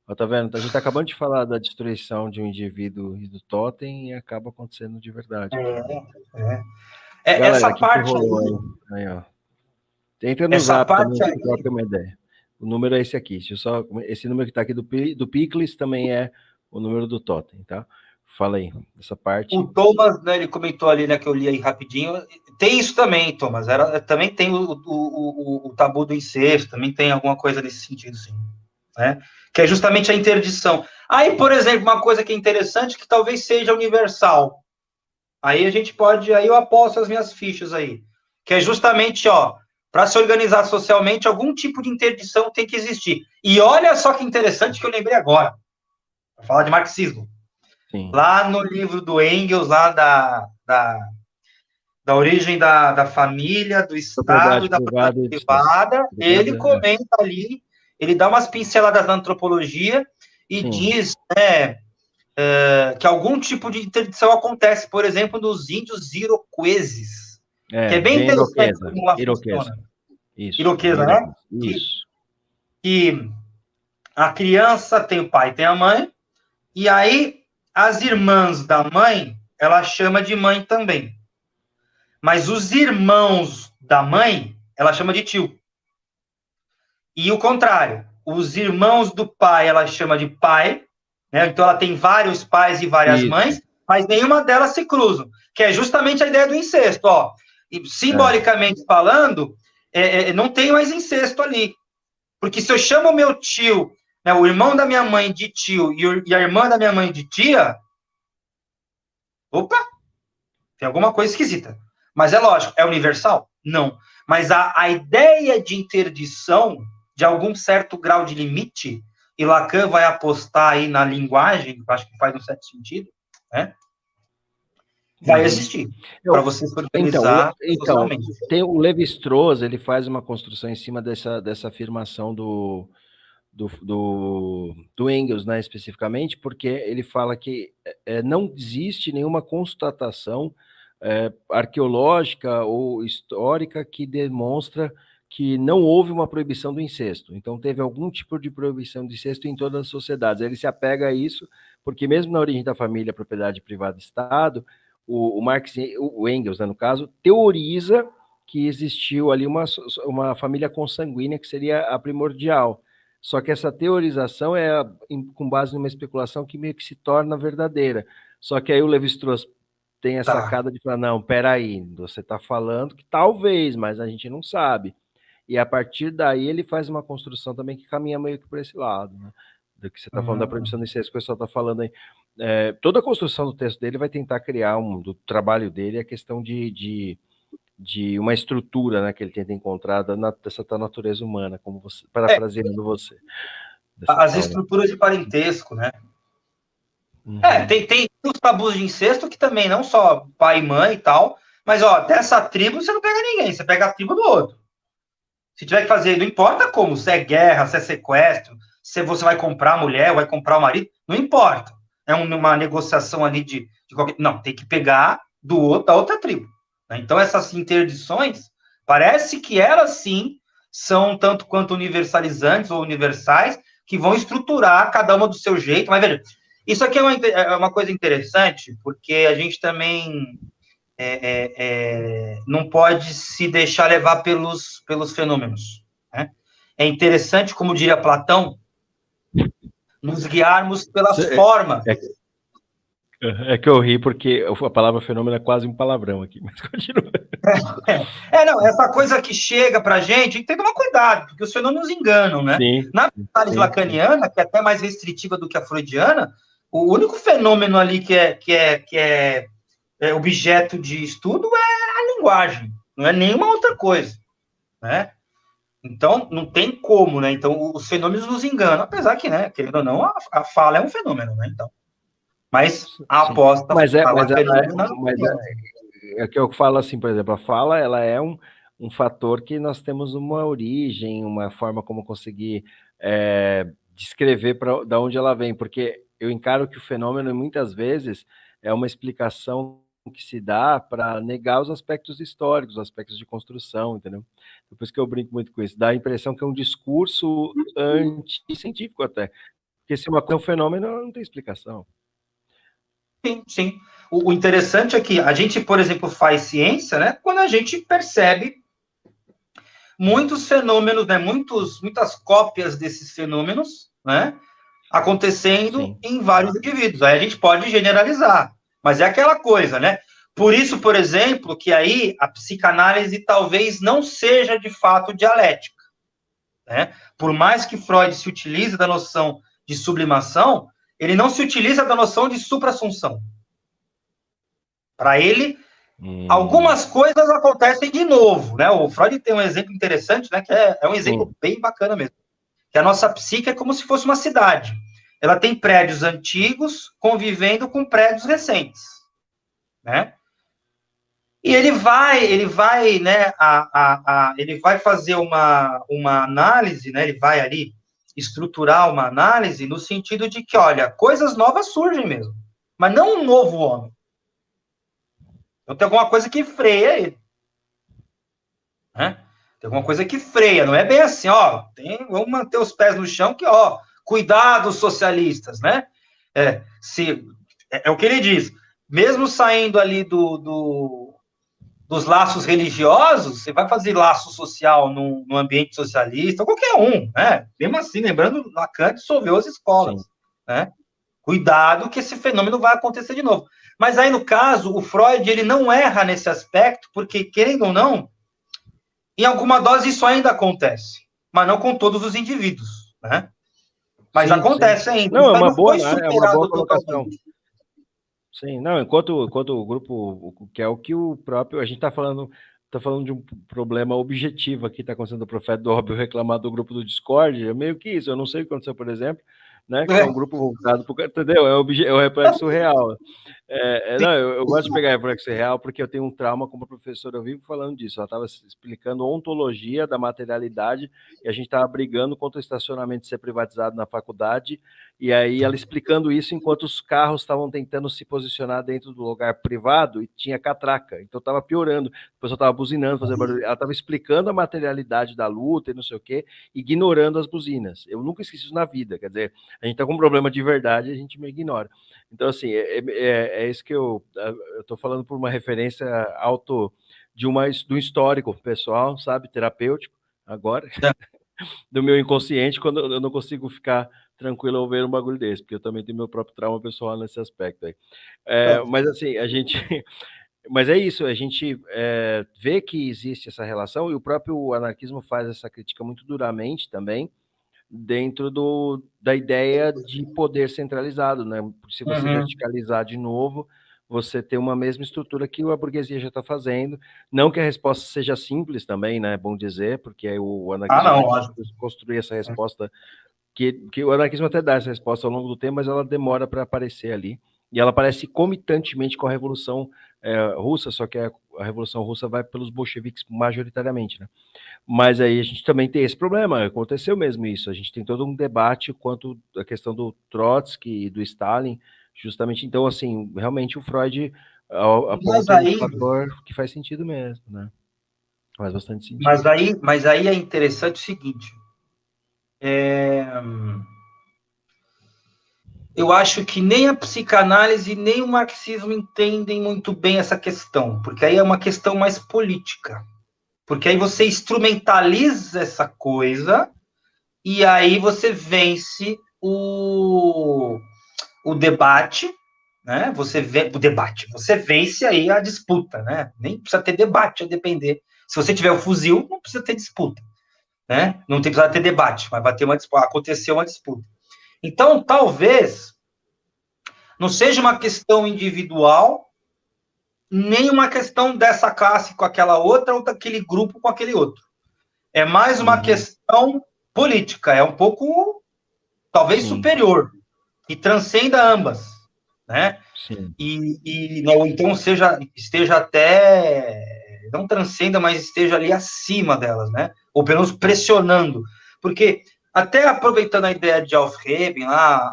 Ó, tá vendo? A gente tá acabando de falar da destruição de um indivíduo e do totem e acaba acontecendo de verdade.
Galera, essa parte
que rolou aí, ó. Entra no Zap também, para trocar uma ideia. O número é esse aqui. Esse número que tá aqui do Picles também é o número do totem, tá? Fala aí, essa parte.
O Thomas, né, ele comentou ali, né, que eu li aí rapidinho. Tem isso também, Thomas. Também tem o tabu do incesto, também tem alguma coisa nesse sentido, sim. Né? Que é justamente a interdição. Aí, por exemplo, uma coisa que é interessante, que talvez seja universal. Aí eu aposto as minhas fichas aí. Que é justamente, ó, para se organizar socialmente, algum tipo de interdição tem que existir. E olha só que interessante que eu lembrei agora. Vou falar de marxismo. Sim. Lá no livro do Engels, lá da origem da família, do Estado e da propriedade privada, ele comenta ali, ele dá umas pinceladas na antropologia e diz, né, que algum tipo de interdição acontece, por exemplo, nos índios iroqueses, que é bem interessante como lá funciona.
Isso.
Iroquesa, né?
Isso.
Que a criança tem o pai e tem a mãe, e aí as irmãs da mãe, ela chama de mãe também. Mas os irmãos da mãe, ela chama de tio. E o contrário, os irmãos do pai, ela chama de pai, né? Então ela tem vários pais e várias mães, mas nenhuma delas se cruzam, que é justamente a ideia do incesto, ó. E, simbolicamente falando, não tem mais incesto ali. Porque se eu chamo o meu tio, né, o irmão da minha mãe de tio e a irmã da minha mãe de tia, opa, tem alguma coisa esquisita. Mas é lógico, é universal? Não. Mas a ideia de interdição, de algum certo grau de limite, e Lacan vai apostar aí na linguagem, que eu acho que faz um certo sentido, né? Vai existir, para você se organizar socialmente.
Tem o Levi-Strauss, ele faz uma construção em cima dessa afirmação do Engels, né, especificamente, porque ele fala que não existe nenhuma constatação arqueológica ou histórica que demonstra que não houve uma proibição do incesto. Então, teve algum tipo de proibição do incesto em todas as sociedades. Ele se apega a isso, porque mesmo na origem da família, propriedade privada e Estado, o Marx, o Engels, né, no caso, teoriza que existiu ali uma família consanguínea que seria a primordial. Só que essa teorização é com base numa especulação que meio que se torna verdadeira. Só que aí o Levi-Strauss tem a sacada de falar, não, peraí, você está falando que talvez, mas a gente não sabe. E a partir daí ele faz uma construção também que caminha meio que por esse lado, né? Do que você está falando da proibição do incesto, que o pessoal está falando aí. Toda a construção do texto dele vai tentar criar, do trabalho dele, a questão de uma estrutura, né, que ele tenta encontrar dessa natureza humana, como você, parafraseando você.
As estruturas de parentesco, né? Tem os tabus de incesto que também, não só pai e mãe e tal, mas, ó, dessa tribo você não pega ninguém, você pega a tribo do outro. Se tiver que fazer, não importa como, se é guerra, se é sequestro, se você vai comprar a mulher, vai comprar o marido, não importa. É uma negociação ali de qualquer... Não, tem que pegar da outra tribo. Né? Então, essas interdições, parece que elas, sim, são tanto quanto universalizantes ou universais, que vão estruturar cada uma do seu jeito. Mas, veja, isso aqui é uma coisa interessante, porque a gente também não pode se deixar levar pelos fenômenos, né? É interessante, como diria Platão, nos guiarmos pelas formas.
É que eu ri porque a palavra fenômeno é quase um palavrão aqui, mas continua.
Não, essa coisa que chega para a gente tem que tomar cuidado, porque os fenômenos enganam, né?
Sim,
na análise lacaniana, que é até mais restritiva do que a freudiana, o único fenômeno ali que é objeto de estudo é a linguagem, não é nenhuma outra coisa, né? Então, não tem como, né? Então, os fenômenos nos enganam, apesar que, né, querendo ou não, a fala é um fenômeno, né? Então, mas a aposta...
Mas é que eu falo assim, por exemplo, a fala, ela é um fator que nós temos uma origem, uma forma como conseguir descrever da onde ela vem, porque eu encaro que o fenômeno, muitas vezes, é uma explicação que se dá para negar os aspectos históricos, os aspectos de construção, entendeu? Depois que eu brinco muito com isso, dá a impressão que é um discurso anti-científico até, porque se uma coisa é um fenômeno, não tem explicação.
Sim, sim. O interessante é que a gente, por exemplo, faz ciência, né, quando a gente percebe muitos fenômenos, né, muitas cópias desses fenômenos, né, acontecendo em vários indivíduos. Aí a gente pode generalizar, mas é aquela coisa, né? Por isso, por exemplo, que aí a psicanálise talvez não seja de fato dialética, né? Por mais que Freud se utilize da noção de sublimação, ele não se utiliza da noção de suprassunção. Para ele, algumas coisas acontecem de novo, né? O Freud tem um exemplo interessante, né? Que é um exemplo bem bacana mesmo. Que a nossa psique é como se fosse uma cidade. Ela tem prédios antigos convivendo com prédios recentes, né? E ele vai, né? Ele vai fazer uma análise, né? Ele vai ali estruturar uma análise no sentido de que, olha, coisas novas surgem mesmo, mas não um novo homem. Então tem alguma coisa que freia ele, né? Tem alguma coisa que freia, não é bem assim, ó, vamos manter os pés no chão que, ó, cuidado, socialistas, né? É o que ele diz, mesmo saindo ali dos laços religiosos, você vai fazer laço social no ambiente socialista, ou qualquer um, né? Mesmo assim, lembrando, Lacan dissolveu as escolas, né? Cuidado que esse fenômeno vai acontecer de novo. Mas aí, no caso, o Freud, ele não erra nesse aspecto, porque, querendo ou não, em alguma dose isso ainda acontece, mas não com todos os indivíduos, né? Mas acontece ainda.
Não, é uma boa colocação. Sim, não, enquanto o grupo, que é o que o próprio, a gente está falando de um problema objetivo aqui, está acontecendo o Profeta do Óbvio reclamar do grupo do Discord, é meio que isso, eu não sei o que aconteceu, por exemplo, né, que é um grupo voltado para o... Entendeu? É o reflexo real. Não, eu gosto de pegar reflexo real porque eu tenho um trauma como professora, eu vivo falando disso. Ela estava explicando ontologia da materialidade e a gente estava brigando contra o estacionamento ser privatizado na faculdade, e aí ela explicando isso enquanto os carros estavam tentando se posicionar dentro do lugar privado e tinha catraca, então estava piorando, o pessoal estava buzinando, fazendo barulho. Ela estava explicando a materialidade da luta e não sei o quê, ignorando as buzinas. Eu nunca esqueci isso na vida, quer dizer, a gente está com um problema de verdade, a gente me ignora. Então, assim, é isso que eu estou falando por uma referência de um histórico pessoal, sabe, terapêutico, agora, do meu inconsciente, quando eu não consigo ficar tranquilo ao ver um bagulho desse, porque eu também tenho meu próprio trauma pessoal nesse aspecto aí. Mas, assim, mas é isso, a gente vê que existe essa relação, e o próprio anarquismo faz essa crítica muito duramente também, dentro da ideia de poder centralizado, né? Se você verticalizar de novo, você tem uma mesma estrutura que a burguesia já está fazendo. Não que a resposta seja simples também, né? É bom dizer, porque o anarquismo vai construir essa resposta, que o anarquismo até dá essa resposta ao longo do tempo, mas ela demora para aparecer ali. E ela aparece comitantemente com a Revolução Russa, só que a Revolução Russa vai pelos bolcheviques majoritariamente, né? Mas aí a gente também tem esse problema, aconteceu mesmo isso, a gente tem todo um debate quanto à questão do Trotsky e do Stalin, justamente, então, assim, realmente o Freud aponta um fator que faz sentido mesmo, né? Faz bastante sentido.
Mas aí é interessante o seguinte, eu acho que nem a psicanálise nem o marxismo entendem muito bem essa questão, porque aí é uma questão mais política. Porque aí você instrumentaliza essa coisa e aí você vence o debate, né? Você vence aí a disputa, né? Nem precisa ter debate, a depender. Se você tiver o fuzil, não precisa ter disputa, né? Não tem precisa ter debate, mas vai ter uma disputa, aconteceu uma disputa. Então, talvez não seja uma questão individual, nem uma questão dessa classe com aquela outra ou daquele grupo com aquele outro. É mais uma questão política, é um pouco, talvez, superior, e transcenda ambas, né?
Sim.
Ou então esteja até, não transcenda, mas esteja ali acima delas, né? Ou pelo menos pressionando. Porque, até aproveitando a ideia de Aufheben, lá,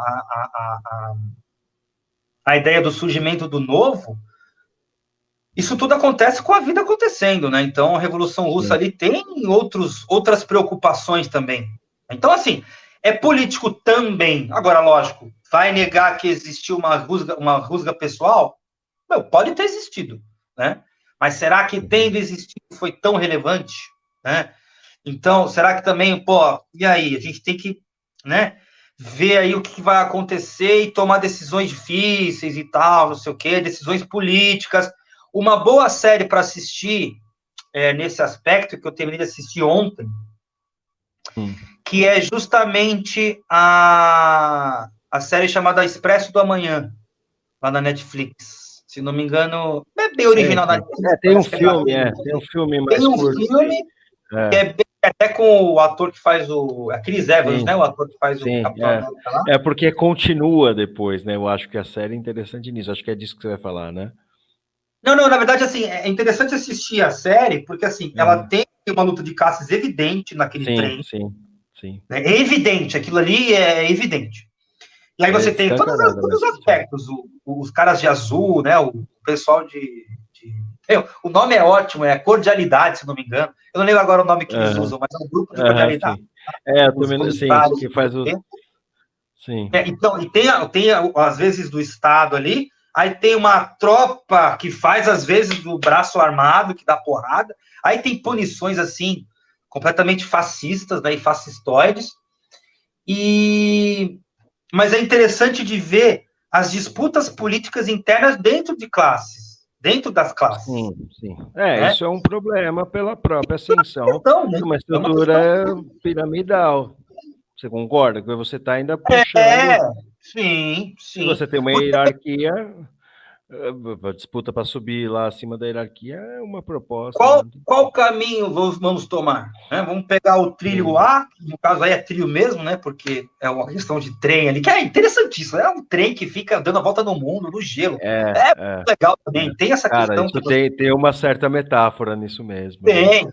a ideia do surgimento do novo, isso tudo acontece com a vida acontecendo, né? Então, a Revolução Russa ali tem outras preocupações também. Então, assim, é político também. Agora, lógico, vai negar que existiu uma rusga pessoal? Meu, pode ter existido, né? Mas será que tendo existido foi tão relevante, né? Então, será que também, e aí? A gente tem que, né, ver aí o que vai acontecer e tomar decisões difíceis e tal, não sei o quê, decisões políticas. Uma boa série para assistir nesse aspecto, que eu terminei de assistir ontem, que é justamente a série chamada Expresso do Amanhã, lá na Netflix. Se não me engano, não é bem original da Netflix.
Tem um filme, tem um filme mais curto.
Tem um filme que é bem, até com o ator que faz a Chris Evans, né? O ator que faz o Capitão América lá.
É porque continua depois, né? Eu acho que a série é interessante nisso. Acho que é disso que você vai falar, né?
Não, na verdade, assim, é interessante assistir a série, porque, assim, ela tem uma luta de caças evidente naquele trem.
Sim.
É evidente, aquilo ali é evidente. E aí você tem todos os aspectos, os caras de azul, né, o pessoal o nome é ótimo, é Cordialidade, se não me engano. Eu não lembro agora o nome que eles usam, mas é um grupo de cordialidade.
Também, que faz o... Sim.
Então, e tem, às vezes, do Estado ali, aí tem uma tropa que faz, às vezes, do braço armado, que dá porrada, aí tem punições, assim, completamente fascistas, né, e fascistoides, mas é interessante de ver as disputas políticas internas dentro das classes.
Sim. Né? Isso é um problema pela própria ascensão, uma estrutura piramidal. Você concorda? Que você está ainda puxando.
Sim.
Se você tem uma hierarquia, a disputa para subir lá acima da hierarquia é uma proposta.
Qual caminho vamos tomar? Né? Vamos pegar o trilho A, que no caso aí é trilho mesmo, né? Porque é uma questão de trem ali, que é interessantíssimo. É um trem que fica dando a volta no mundo, no gelo. É legal também. Tem essa questão.
Isso tem uma certa metáfora nisso mesmo.
Tem.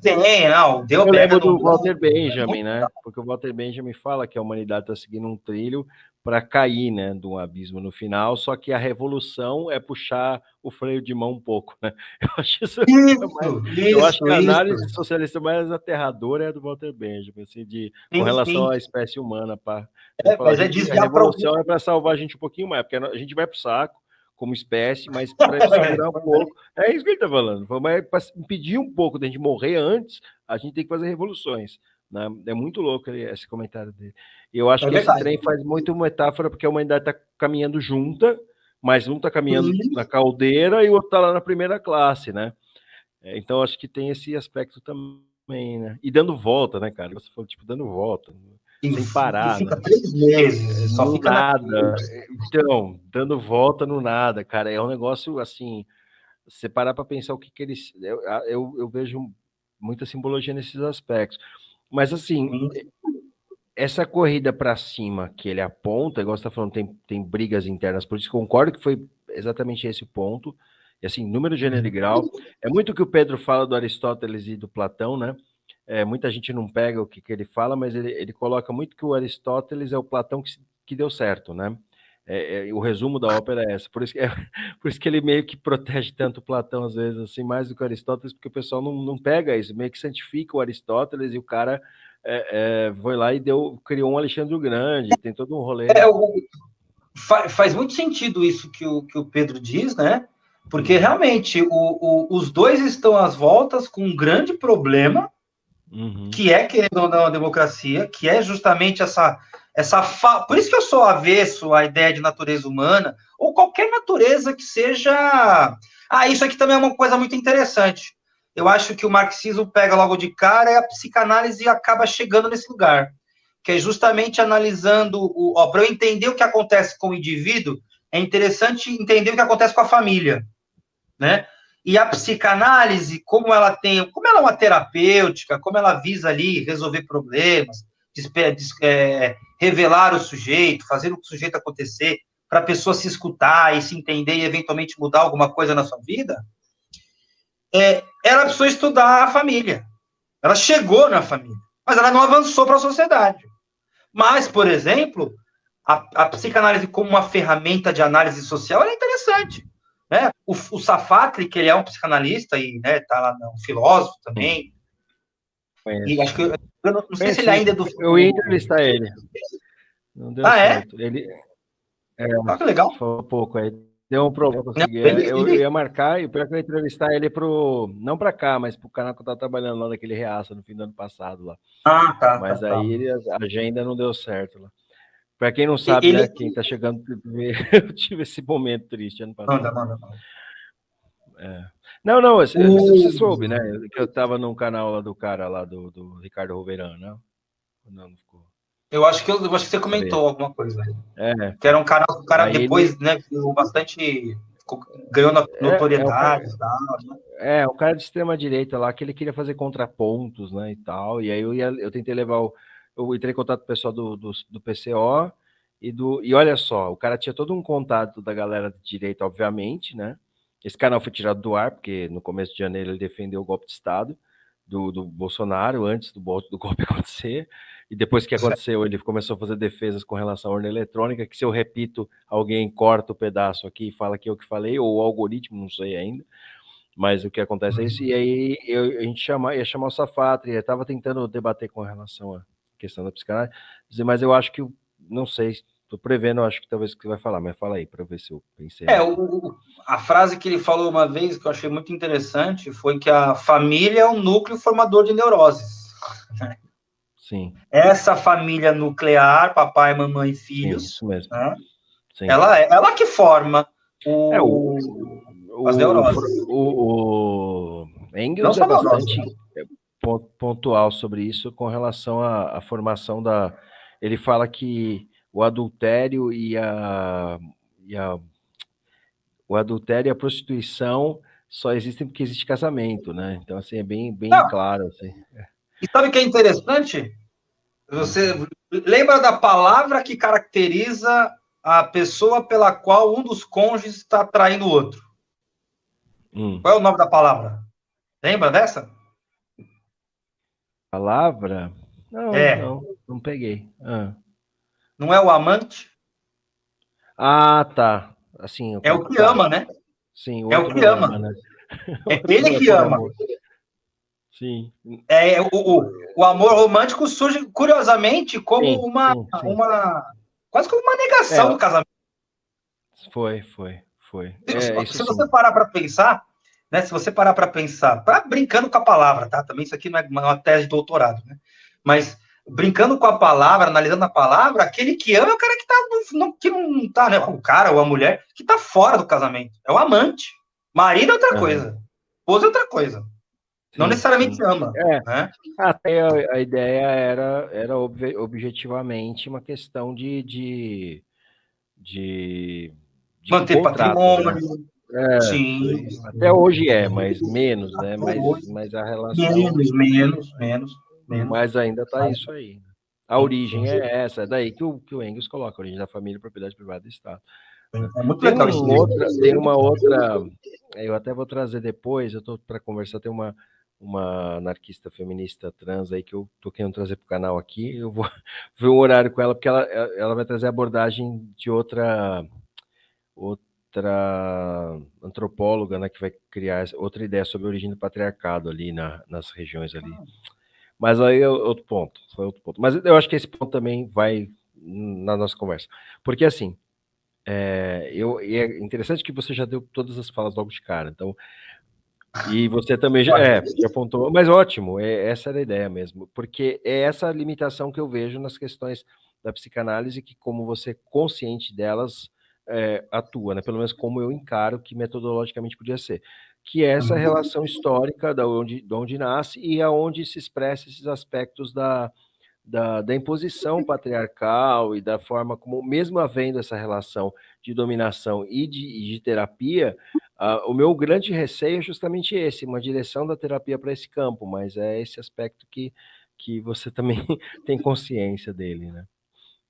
Não,
eu lembro do Walter Benjamin, né? Porque o Walter Benjamin fala que a humanidade está seguindo um trilho para cair, né, de um abismo no final, só que a revolução é puxar o freio de mão um pouco, né? Eu acho eu acho que a análise socialista mais aterradora é a do Walter Benjamin, assim, com relação à espécie humana, pá. A revolução é para salvar a gente um pouquinho mais, porque a gente vai pro saco como espécie, mas para segurar um pouco. É isso que ele está falando. Para impedir um pouco da gente morrer antes, a gente tem que fazer revoluções. Né? É muito louco esse comentário dele. E eu acho que esse trem faz muito metáfora, porque a humanidade está caminhando junta, mas um está caminhando na caldeira e o outro está lá na primeira classe, né? Então, acho que tem esse aspecto também, né? E dando volta, né, cara? Você falou, tipo, dando volta, sem parar.
Fica 3 meses, só fica
nada. Então, dando volta no nada, cara. É um negócio, assim, você parar para pensar o que eles... Eu vejo muita simbologia nesses aspectos. Mas, assim, essa corrida para cima que ele aponta, igual você está falando, tem brigas internas, por isso concordo que foi exatamente esse o ponto. E, assim, número, gênero e grau. É muito o que o Pedro fala do Aristóteles e do Platão, né? Muita gente não pega o que ele fala, mas ele coloca muito que o Aristóteles é o Platão que deu certo, né? O resumo da ópera é essa. Por isso que ele meio que protege tanto o Platão, às vezes, assim, mais do que o Aristóteles, porque o pessoal não pega isso, meio que santifica o Aristóteles e o cara foi lá e criou um Alexandre o Grande, tem todo um rolê.
faz muito sentido isso que o Pedro diz, né? Porque realmente os dois estão às voltas com um grande problema, que é, querendo ou não, a democracia, que é justamente por isso que eu sou avesso à ideia de natureza humana, ou qualquer natureza que seja... isso aqui também é uma coisa muito interessante. Eu acho que o marxismo pega logo de cara e a psicanálise acaba chegando nesse lugar, que é justamente analisando... para eu entender o que acontece com o indivíduo, é interessante entender o que acontece com a família, né? E a psicanálise, como ela é uma terapêutica, como ela visa ali resolver problemas, revelar o sujeito, fazer o sujeito acontecer, para a pessoa se escutar e se entender e eventualmente mudar alguma coisa na sua vida, ela precisou estudar a família. Ela chegou na família, mas ela não avançou para a sociedade. Mas, por exemplo, a psicanálise como uma ferramenta de análise social é interessante. Né? O Safatli, que ele é um psicanalista e tá lá, um filósofo também. E acho que eu não sei se ele ainda é do...
Eu ia entrevistar ele. Não deu certo. Ele
que legal.
Foi um pouco aí. Deu um problema, consegui. Eu ia marcar, e o pior que eu ia entrevistar ele não para cá, mas pro canal que eu tava trabalhando lá naquele Reaça no fim do ano passado lá.
Tá.
Mas aí a agenda não deu certo lá. Para quem não sabe, né, quem tá chegando, eu tive esse momento triste ano passado.
Manda.
Não, você soube, né, que eu tava num canal lá do cara lá do Ricardo Rouveran, né? Não ficou.
Eu acho que você comentou alguma coisa. Que era um canal que o cara depois, né, bastante... ganhou notoriedade e tal. Né?
Um cara de extrema direita lá, que ele queria fazer contrapontos, né, e tal, e aí eu tentei levar eu entrei em contato com o pessoal do PCO, e olha só, o cara tinha todo um contato da galera de direita, obviamente, né, esse canal foi tirado do ar, porque no começo de janeiro ele defendeu o golpe de Estado do Bolsonaro, antes do golpe acontecer, e depois que aconteceu, ele começou a fazer defesas com relação à urna eletrônica, que se eu repito, alguém corta o pedaço aqui e fala que eu que falei, ou o algoritmo, não sei ainda, mas o que acontece é isso, e aí a gente ia chamar o Safatli, eu estava tentando debater com relação à questão da psicanálise, mas eu acho que, não sei, estou prevendo, acho que talvez que você vai falar, mas fala aí, para ver se eu pensei.
A frase que ele falou uma vez, que eu achei muito interessante, foi que a família é um núcleo formador de neuroses.
Sim.
Essa família nuclear, papai, mamãe e filhos,
sim, isso mesmo.
Né?
Sim.
Ela que forma as neuroses.
O Engels é bastante pontual sobre isso com relação à formação da... Ele fala que o adultério o adultério e a prostituição só existem porque existe casamento, né? Então, assim, é bem claro. Assim.
E sabe o que é interessante? Você lembra da palavra que caracteriza a pessoa pela qual um dos cônjuges está traindo o outro? Qual é o nome da palavra? Lembra dessa?
Palavra? Não peguei.
Não é o amante?
Tá. Assim,
é o que ama, né?
Sim,
é o que ama.
Né?
É ele que ama.
Sim.
O amor romântico surge, curiosamente, como quase como uma negação do casamento.
Foi.
Se você parar para pensar, né? Se você parar para pensar, brincando com a palavra, tá? Também isso aqui não é uma tese de doutorado, né? Mas brincando com a palavra, analisando a palavra, aquele que ama é o cara que não tá, né? O cara ou a mulher que tá fora do casamento. É o amante. Marido é outra coisa. Esposa é outra coisa. Não necessariamente ama. Né?
Até a ideia era objetivamente uma questão de
manter
contrato,
patrimônio.
Né?
Sim.
Até hoje mas menos, né? Mas a relação...
Menos.
Mas ainda está isso aí. A origem é essa, é daí que o Engels coloca, a origem da família, propriedade privada do Estado.
É muito legal isso.
Tem uma outra, eu até vou trazer depois, eu estou para conversar, tem uma anarquista feminista trans aí que eu estou querendo trazer para o canal aqui, eu vou ver um horário com ela, porque ela vai trazer a abordagem de outra antropóloga, né, que vai criar outra ideia sobre a origem do patriarcado ali nas regiões ali. Mas aí foi outro ponto. Mas eu acho que esse ponto também vai na nossa conversa. Porque, assim, E é interessante que você já deu todas as falas logo de cara, então, e você também já apontou, mas ótimo, essa era a ideia mesmo, porque é essa limitação que eu vejo nas questões da psicanálise, que como você consciente delas, atua, né? Pelo menos como eu encaro que metodologicamente podia ser, que é essa relação histórica de onde nasce e aonde se expressa esses aspectos da imposição patriarcal e da forma como, mesmo havendo essa relação de dominação e de terapia, o meu grande receio é justamente esse, uma direção da terapia para esse campo, mas é esse aspecto que você também tem consciência dele, né?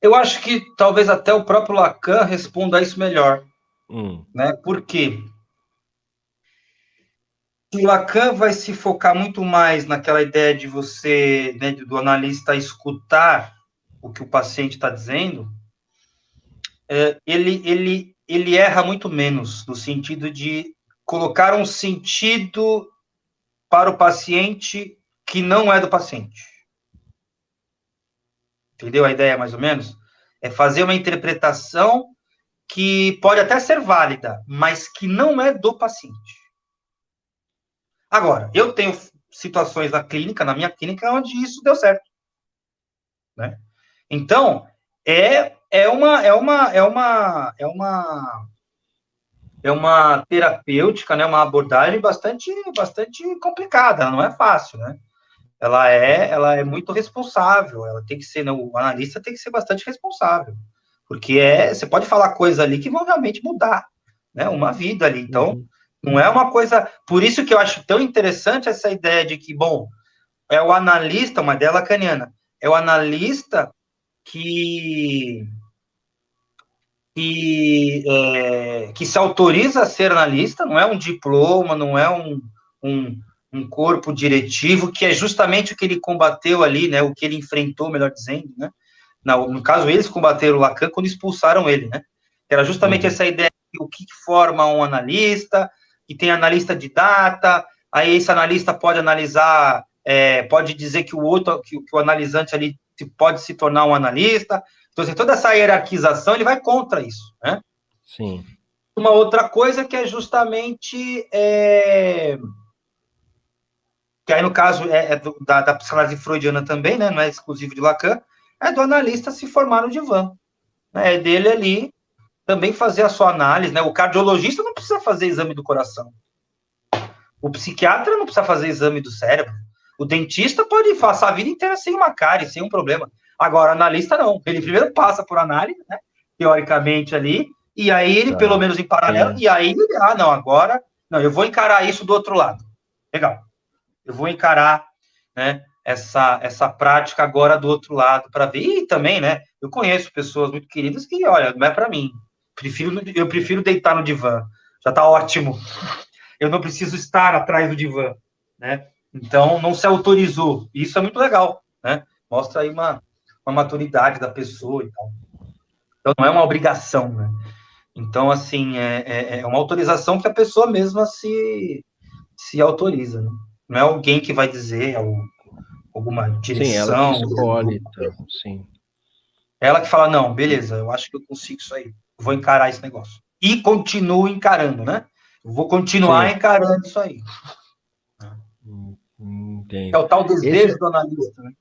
Eu acho que talvez até o próprio Lacan responda a isso melhor, né? Por quê? O Lacan vai se focar muito mais naquela ideia de você, né, do analista escutar o que o paciente está dizendo, ele erra muito menos, no sentido de colocar um sentido para o paciente que não é do paciente. Entendeu a ideia, mais ou menos? É fazer uma interpretação que pode até ser válida, mas que não é do paciente. Agora, eu tenho situações na minha clínica, onde isso deu certo. Né? Então, é uma terapêutica, né, uma abordagem bastante complicada, não é fácil, né? Ela é muito responsável, ela tem que ser, né, o analista tem que ser bastante responsável, porque você pode falar coisas ali que vão realmente mudar, né, uma vida ali, então, não é uma coisa, por isso que eu acho tão interessante essa ideia de que, bom, é o analista, uma ideia lacaniana, é o analista que se autoriza a ser analista, não é um diploma, não é um corpo diretivo, que é justamente o que ele combateu ali, né, o que ele enfrentou, melhor dizendo, né? No caso, eles combateram o Lacan quando expulsaram ele, né? Era justamente essa ideia de o que forma um analista, que tem analista de data, aí esse analista pode analisar, pode dizer que o outro, que o analisante ali pode se tornar um analista. Então, assim, toda essa hierarquização, ele vai contra isso, né?
Sim.
Uma outra coisa que é justamente que aí, no caso, da psicanálise freudiana também, né? Não é exclusivo de Lacan, é do analista se formar no divã. Né? É dele ali também fazer a sua análise, né? O cardiologista não precisa fazer exame do coração. O psiquiatra não precisa fazer exame do cérebro. O dentista pode passar a vida inteira sem uma cárie, sem um problema. Agora, o analista não. Ele primeiro passa por análise, né? Teoricamente ali, e aí ele, pelo menos em paralelo, e aí, não, agora, não, eu vou encarar isso do outro lado. Legal. Eu vou encarar, né, essa prática agora do outro lado para ver. E também, né, eu conheço pessoas muito queridas que, olha, não é para mim. Eu prefiro deitar no divã. Já tá ótimo. Eu não preciso estar atrás do divã, né? Então, não se autorizou. Isso é muito legal, né? Mostra aí uma maturidade da pessoa e tal. Então, não é uma obrigação, né? Então, assim, é uma autorização que a pessoa mesma se autoriza, né? Não é alguém que vai dizer alguma direção.
Sim, ela que escolhe, tá, sim.
Ela que fala, não, beleza, eu acho que eu consigo isso aí. Eu vou encarar esse negócio. E continuo encarando, né? Eu vou continuar encarando isso aí.
Entendo.
É o tal desejo do analista, né?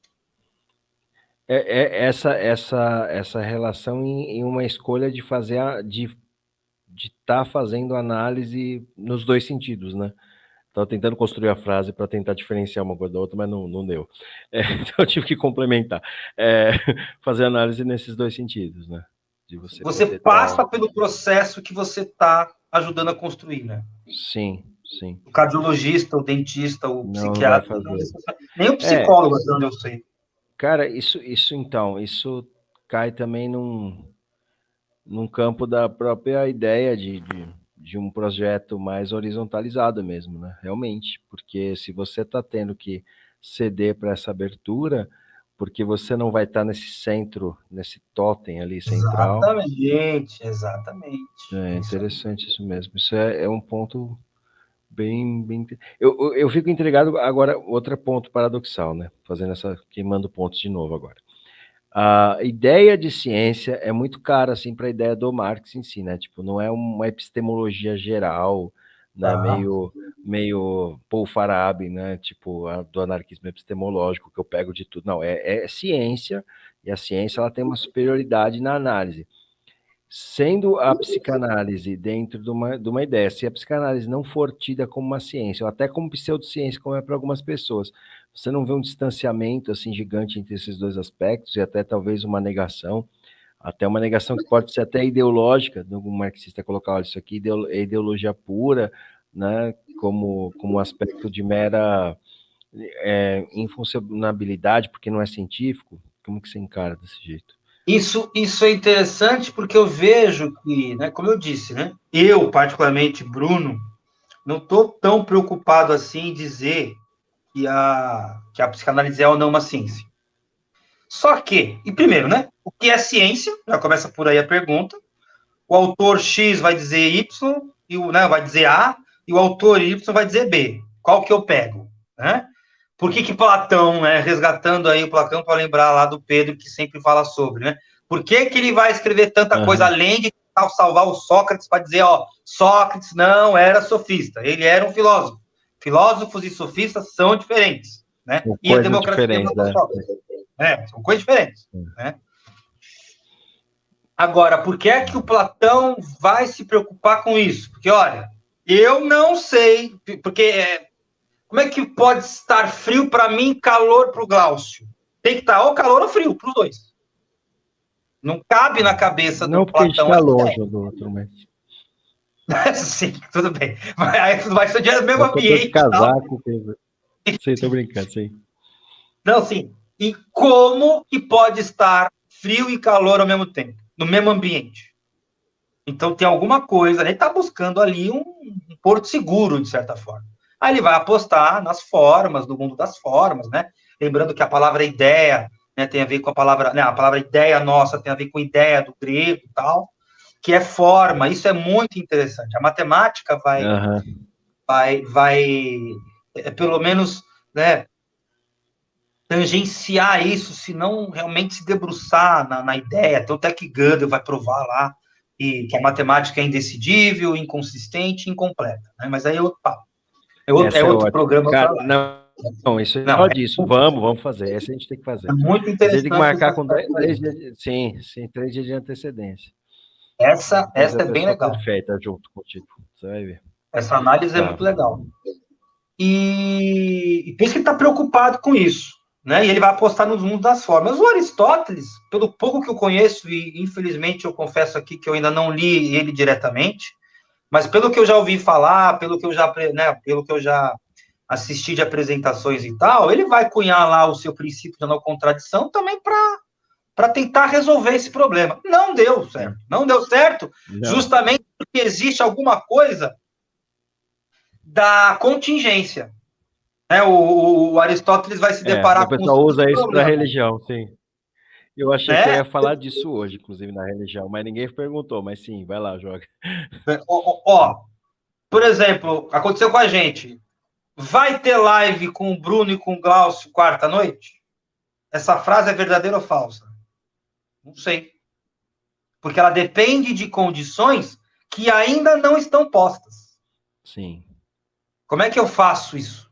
Essa relação em uma escolha de fazer de estar fazendo análise nos dois sentidos, né? Estava tentando construir a frase para tentar diferenciar uma coisa da outra, mas não deu. Então eu tive que complementar. Fazer análise nesses dois sentidos, né? De
você passa pelo processo que você está ajudando a construir, né?
Sim.
O cardiologista, o dentista, o psiquiatra, nem o psicólogo, até onde eu sei.
Cara, isso cai também num campo da própria ideia de um projeto mais horizontalizado mesmo, né? Realmente, porque se você está tendo que ceder para essa abertura, porque você não vai estar nesse centro, nesse totem ali central.
Exatamente.
É interessante isso mesmo. Isso é um ponto bem. Eu fico intrigado agora, outro ponto paradoxal, né? Queimando pontos de novo agora. A ideia de ciência é muito cara, assim, para a ideia do Marx em si, né? Tipo, não é uma epistemologia geral, né? Meio Paul Farabi, né? Tipo, do anarquismo epistemológico, que eu pego de tudo. Não, é ciência, e a ciência ela tem uma superioridade na análise. Sendo a psicanálise dentro de uma ideia, se a psicanálise não for tida como uma ciência, ou até como pseudociência, como é para algumas pessoas, você não vê um distanciamento assim gigante entre esses dois aspectos, e até talvez uma negação, até uma negação que pode ser até ideológica, de algum marxista colocar, olha, isso aqui é ideologia pura, né, como um aspecto de mera infuncionabilidade, porque não é científico. Como que você encara desse jeito?
Isso é interessante porque eu vejo que, né, como eu disse, né, eu, particularmente, Bruno, não estou tão preocupado assim em dizer que a psicanálise é ou não uma ciência. Só que, e primeiro, né, o que é ciência? Já começa por aí a pergunta. O autor X vai dizer Y, vai dizer A, e o autor Y vai dizer B. Qual que eu pego? Né? Por que Platão, né, resgatando aí o Platão para lembrar lá do Pedro, que sempre fala sobre, né? Por que ele vai escrever tanta coisa além de salvar o Sócrates para dizer, ó, Sócrates não era sofista, ele era um filósofo. Filósofos e sofistas são diferentes, né?
São
e a democracia
diferentes,
não são coisas diferentes, né? Agora, por que é que o Platão vai se preocupar com isso? Porque, olha, eu não sei, porque como é que pode estar frio para mim, calor para o Glaucio? Tem que estar ou calor ou frio, para os dois. Não cabe na cabeça do
Platão. Não, porque a gente está longe do outro, mas...
Sim, tudo bem. Vai ser no mesmo ambiente.
Casaco, sim, tô brincando, sim.
Não, sim. E como que pode estar frio e calor ao mesmo tempo, no mesmo ambiente? Então tem alguma coisa, ele está buscando ali um porto seguro, de certa forma. Aí ele vai apostar nas formas, no mundo das formas, né? Lembrando que a palavra ideia, né, tem a ver com a palavra ideia nossa tem a ver com ideia do grego e tal, que é forma. Isso é muito interessante. A matemática vai pelo menos, né, tangenciar isso, se não realmente se debruçar na ideia. Até o Tech Gödel vai provar lá que a matemática é indecidível, inconsistente, incompleta. Né? Mas aí é outro papo. É outro programa.
Cara, não, isso não é disso. Vamos fazer. Essa a gente tem que fazer.
É muito interessante.
Você tem que marcar com 3 dias, sim, 3 dias de antecedência.
Essa é bem legal.
Perfeita junto contigo. Você vai ver.
Essa análise é muito legal. E por isso que ele está preocupado com isso. Né? E ele vai apostar nos mundos das formas. O Aristóteles, pelo pouco que eu conheço, e infelizmente eu confesso aqui que eu ainda não li ele diretamente, mas pelo que eu já ouvi falar, pelo que eu já assisti de apresentações e tal, ele vai cunhar lá o seu princípio da não contradição também para tentar resolver esse problema. Não deu certo. Não deu certo, justamente porque existe alguma coisa da contingência. O Aristóteles vai se deparar com...
O pessoal usa isso para religião, sim. Eu achei que eu ia falar disso hoje, inclusive, na religião, mas ninguém perguntou, mas sim, vai lá, joga.
Por exemplo, aconteceu com a gente. Vai ter live com o Bruno e com o Glaucio quarta-noite? Essa frase é verdadeira ou falsa? Não sei. Porque ela depende de condições que ainda não estão postas.
Sim.
Como é que eu faço isso?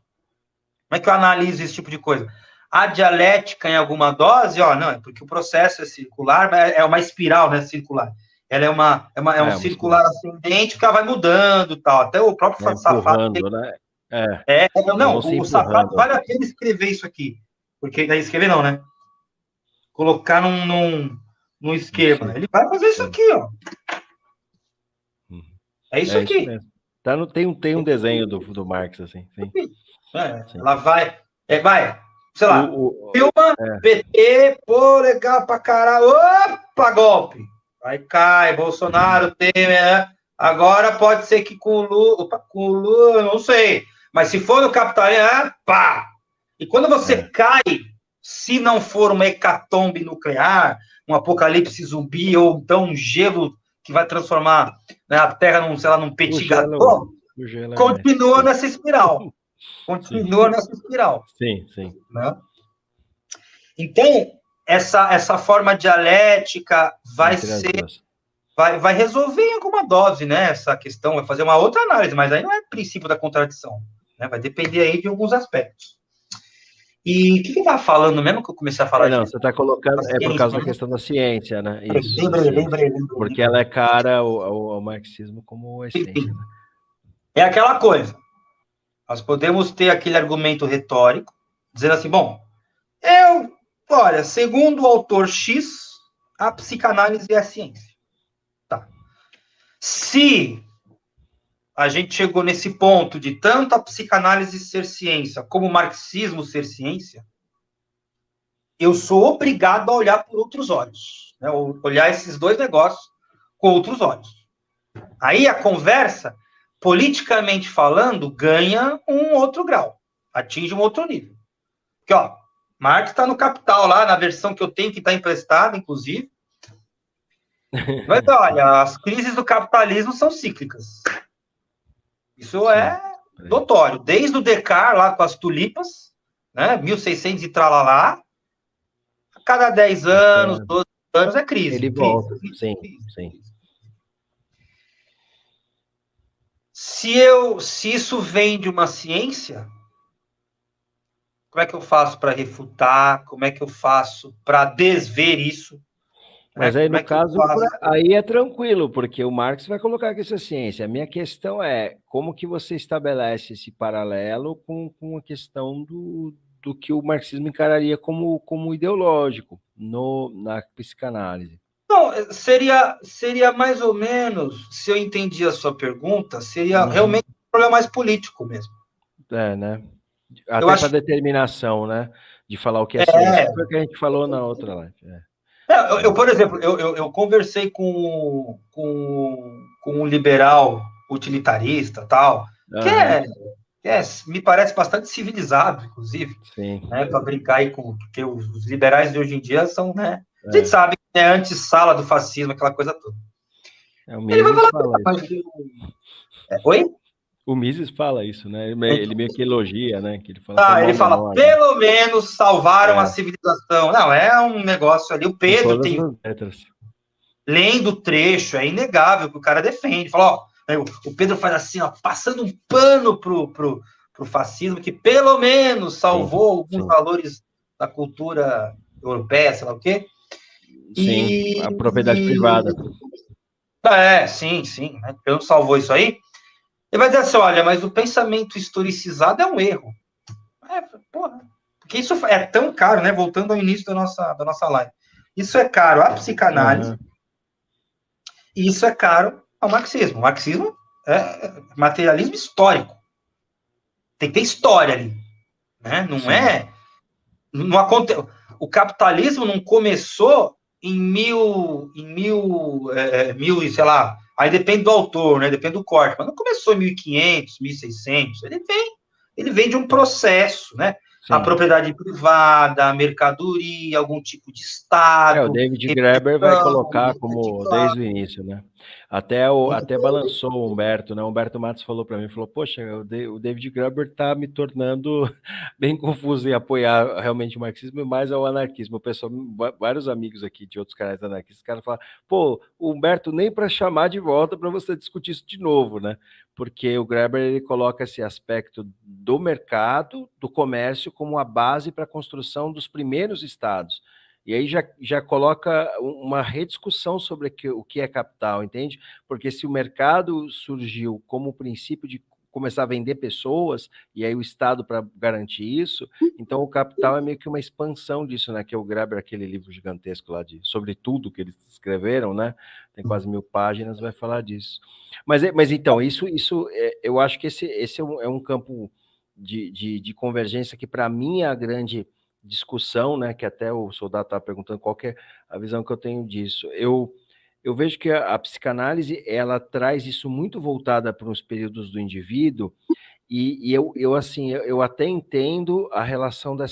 Como é que eu analiso esse tipo de coisa? A dialética em alguma dose, não, é porque o processo é circular, é uma espiral, né, circular. Ela é um circular ascendente que ela vai mudando e tal. Até o próprio Safado...
né?
O Safado vale a pena escrever isso aqui. Porque daí escrever não, né? Colocar num esquema. Ele vai fazer isso aqui, ó. É isso aqui.
Isso mesmo. Tem um desenho do Marx, assim. Sim.
Ela vai, sei lá, filma, PT, pô, legal pra caralho, opa, golpe. Aí cai, Bolsonaro, Temer, agora pode ser que com o Lula, não sei, mas se for no capitalismo, pá. E quando você cai, se não for uma hecatombe nuclear, um apocalipse zumbi, ou então um gelo que vai transformar, né, a Terra num petit gâteau, continua nessa espiral. Continua nessa espiral.
Sim.
Né? Então, essa forma dialética vai resolver em alguma dose, né, essa questão, vai fazer uma outra análise, mas aí não é princípio da contradição, né, vai depender aí de alguns aspectos. E o que eu estava falando mesmo que eu comecei a falar?
Não, você está colocando,
ciência,
por causa da questão da ciência, né? Isso,
lembrei.
Porque ela é cara ao marxismo como essência. Né?
É aquela coisa, nós podemos ter aquele argumento retórico, dizendo assim, bom, olha, segundo o autor X, a psicanálise é a ciência. Tá. Se a gente chegou nesse ponto de tanto a psicanálise ser ciência como o marxismo ser ciência, eu sou obrigado a olhar por outros olhos, né? Olhar esses dois negócios com outros olhos. Aí a conversa, politicamente falando, ganha um outro grau, atinge um outro nível. Porque, ó, Marx está no Capital lá, na versão que eu tenho, que está emprestada, inclusive. Mas, olha, as crises do capitalismo são cíclicas. Isso é notório. Desde o Descartes, lá com as tulipas, né, 1600 e tralalá, a cada 10 anos, 12 anos é crise.
Ele volta, sim.
Se isso vem de uma ciência, como é que eu faço para refutar? Como é que eu faço para desver isso?
Mas aí, no caso, aí é tranquilo, porque o Marx vai colocar que isso é ciência. A minha questão é como que você estabelece esse paralelo com a questão do que o marxismo encararia como ideológico na psicanálise.
Não, seria mais ou menos, se eu entendi a sua pergunta, seria realmente um problema mais político mesmo.
Né? Até para determinação, né? De falar o que é ciência. Foi o que a gente falou na outra live.
Eu, por exemplo, eu conversei com um liberal utilitarista, tal, que me parece bastante civilizado, inclusive, né, para brincar aí porque os liberais de hoje em dia são, né, a gente sabe que é antessala do fascismo, aquela coisa toda.
Ele vai falar isso.
Oi?
O Mises fala isso, né? Ele meio que elogia, né? Que ele fala,
ele fala, pelo menos salvaram a civilização. Não, é um negócio ali. O Pedro tem. Lendo o trecho, é inegável que o cara defende. Fala, ó, o Pedro faz assim, ó, passando um pano pro fascismo, que pelo menos salvou alguns valores da cultura europeia, sei lá o quê.
Sim, a propriedade privada.
Sim. Né? Pelo menos salvou isso aí. Ele vai dizer assim, olha, mas o pensamento historicizado é um erro. Porra. Porque isso é tão caro, né? Voltando ao início da nossa live. Isso é caro à psicanálise e isso é caro ao marxismo. O marxismo é materialismo histórico. Tem que ter história ali. Né? Não aconteceu. O capitalismo não começou em sei lá, aí depende do autor, né? Depende do corte, mas não começou em 1500, 1600, ele vem de um processo, né? Sim. A propriedade privada, a mercadoria, algum tipo de Estado.
O David Graeber vai colocar como desde o início, né? Até balançou o Humberto, né? O Humberto Matos falou para mim, poxa, o David Graeber está me tornando bem confuso em apoiar realmente o marxismo e mais ao anarquismo. O pessoal, vários amigos aqui de outros canais anarquistas, os caras falam, pô, o Humberto nem para chamar de volta para você discutir isso de novo, né? Porque o Graeber ele coloca esse aspecto do mercado, do comércio, como a base para a construção dos primeiros estados. E aí já coloca uma rediscussão sobre o que é capital, entende? Porque se o mercado surgiu como o princípio de começar a vender pessoas, e aí o Estado para garantir isso, então o capital é meio que uma expansão disso, né? Que é o Graeber, aquele livro gigantesco lá sobre tudo que eles escreveram, né? Tem quase 1000 páginas, vai falar disso. Mas então, isso eu acho que esse é um campo de convergência que, para mim, é a grande discussão, né? Que até o soldado estava perguntando qual que é a visão que eu tenho disso. Eu vejo que a psicanálise, ela traz isso muito voltada para os períodos do indivíduo, e eu até entendo a relação da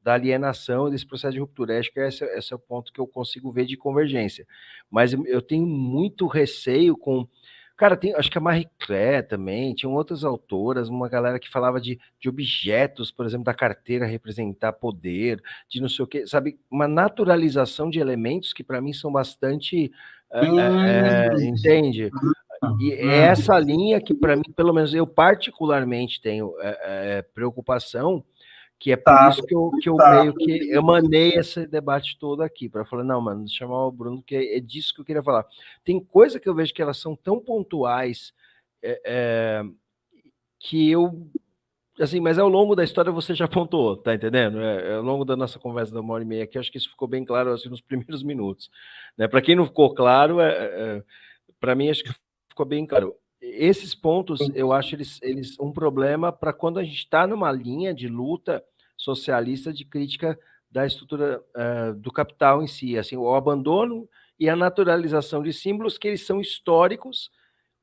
alienação, desse processo de ruptura. Acho que esse é o ponto que eu consigo ver de convergência. Mas eu tenho muito receio com Cara, tem, acho que a Marie Claire também, tinham outras autoras, uma galera que falava de objetos, por exemplo, da carteira representar poder, de não sei o quê, sabe? Uma naturalização de elementos que para mim são bastante,
Hum,
entende? E é
hum,
essa linha que para mim, pelo menos eu particularmente tenho preocupação, que é por
tá,
isso que eu
tá.
meio que emanei esse debate todo aqui, para falar, não, mano, chamar o Bruno, que é disso que eu queria falar. Tem coisa que eu vejo que elas são tão pontuais, é, é, que eu, assim, mas ao longo da história você já apontou, tá entendendo? Ao longo da nossa conversa da 1h30 aqui, acho que isso ficou bem claro, assim, nos primeiros minutos. Né? Para quem não ficou claro, para mim, acho que ficou bem claro. Esses pontos, eu acho eles um problema para quando a gente está numa linha de luta socialista de crítica da estrutura do capital em si, assim, o abandono e a naturalização de símbolos que eles são históricos,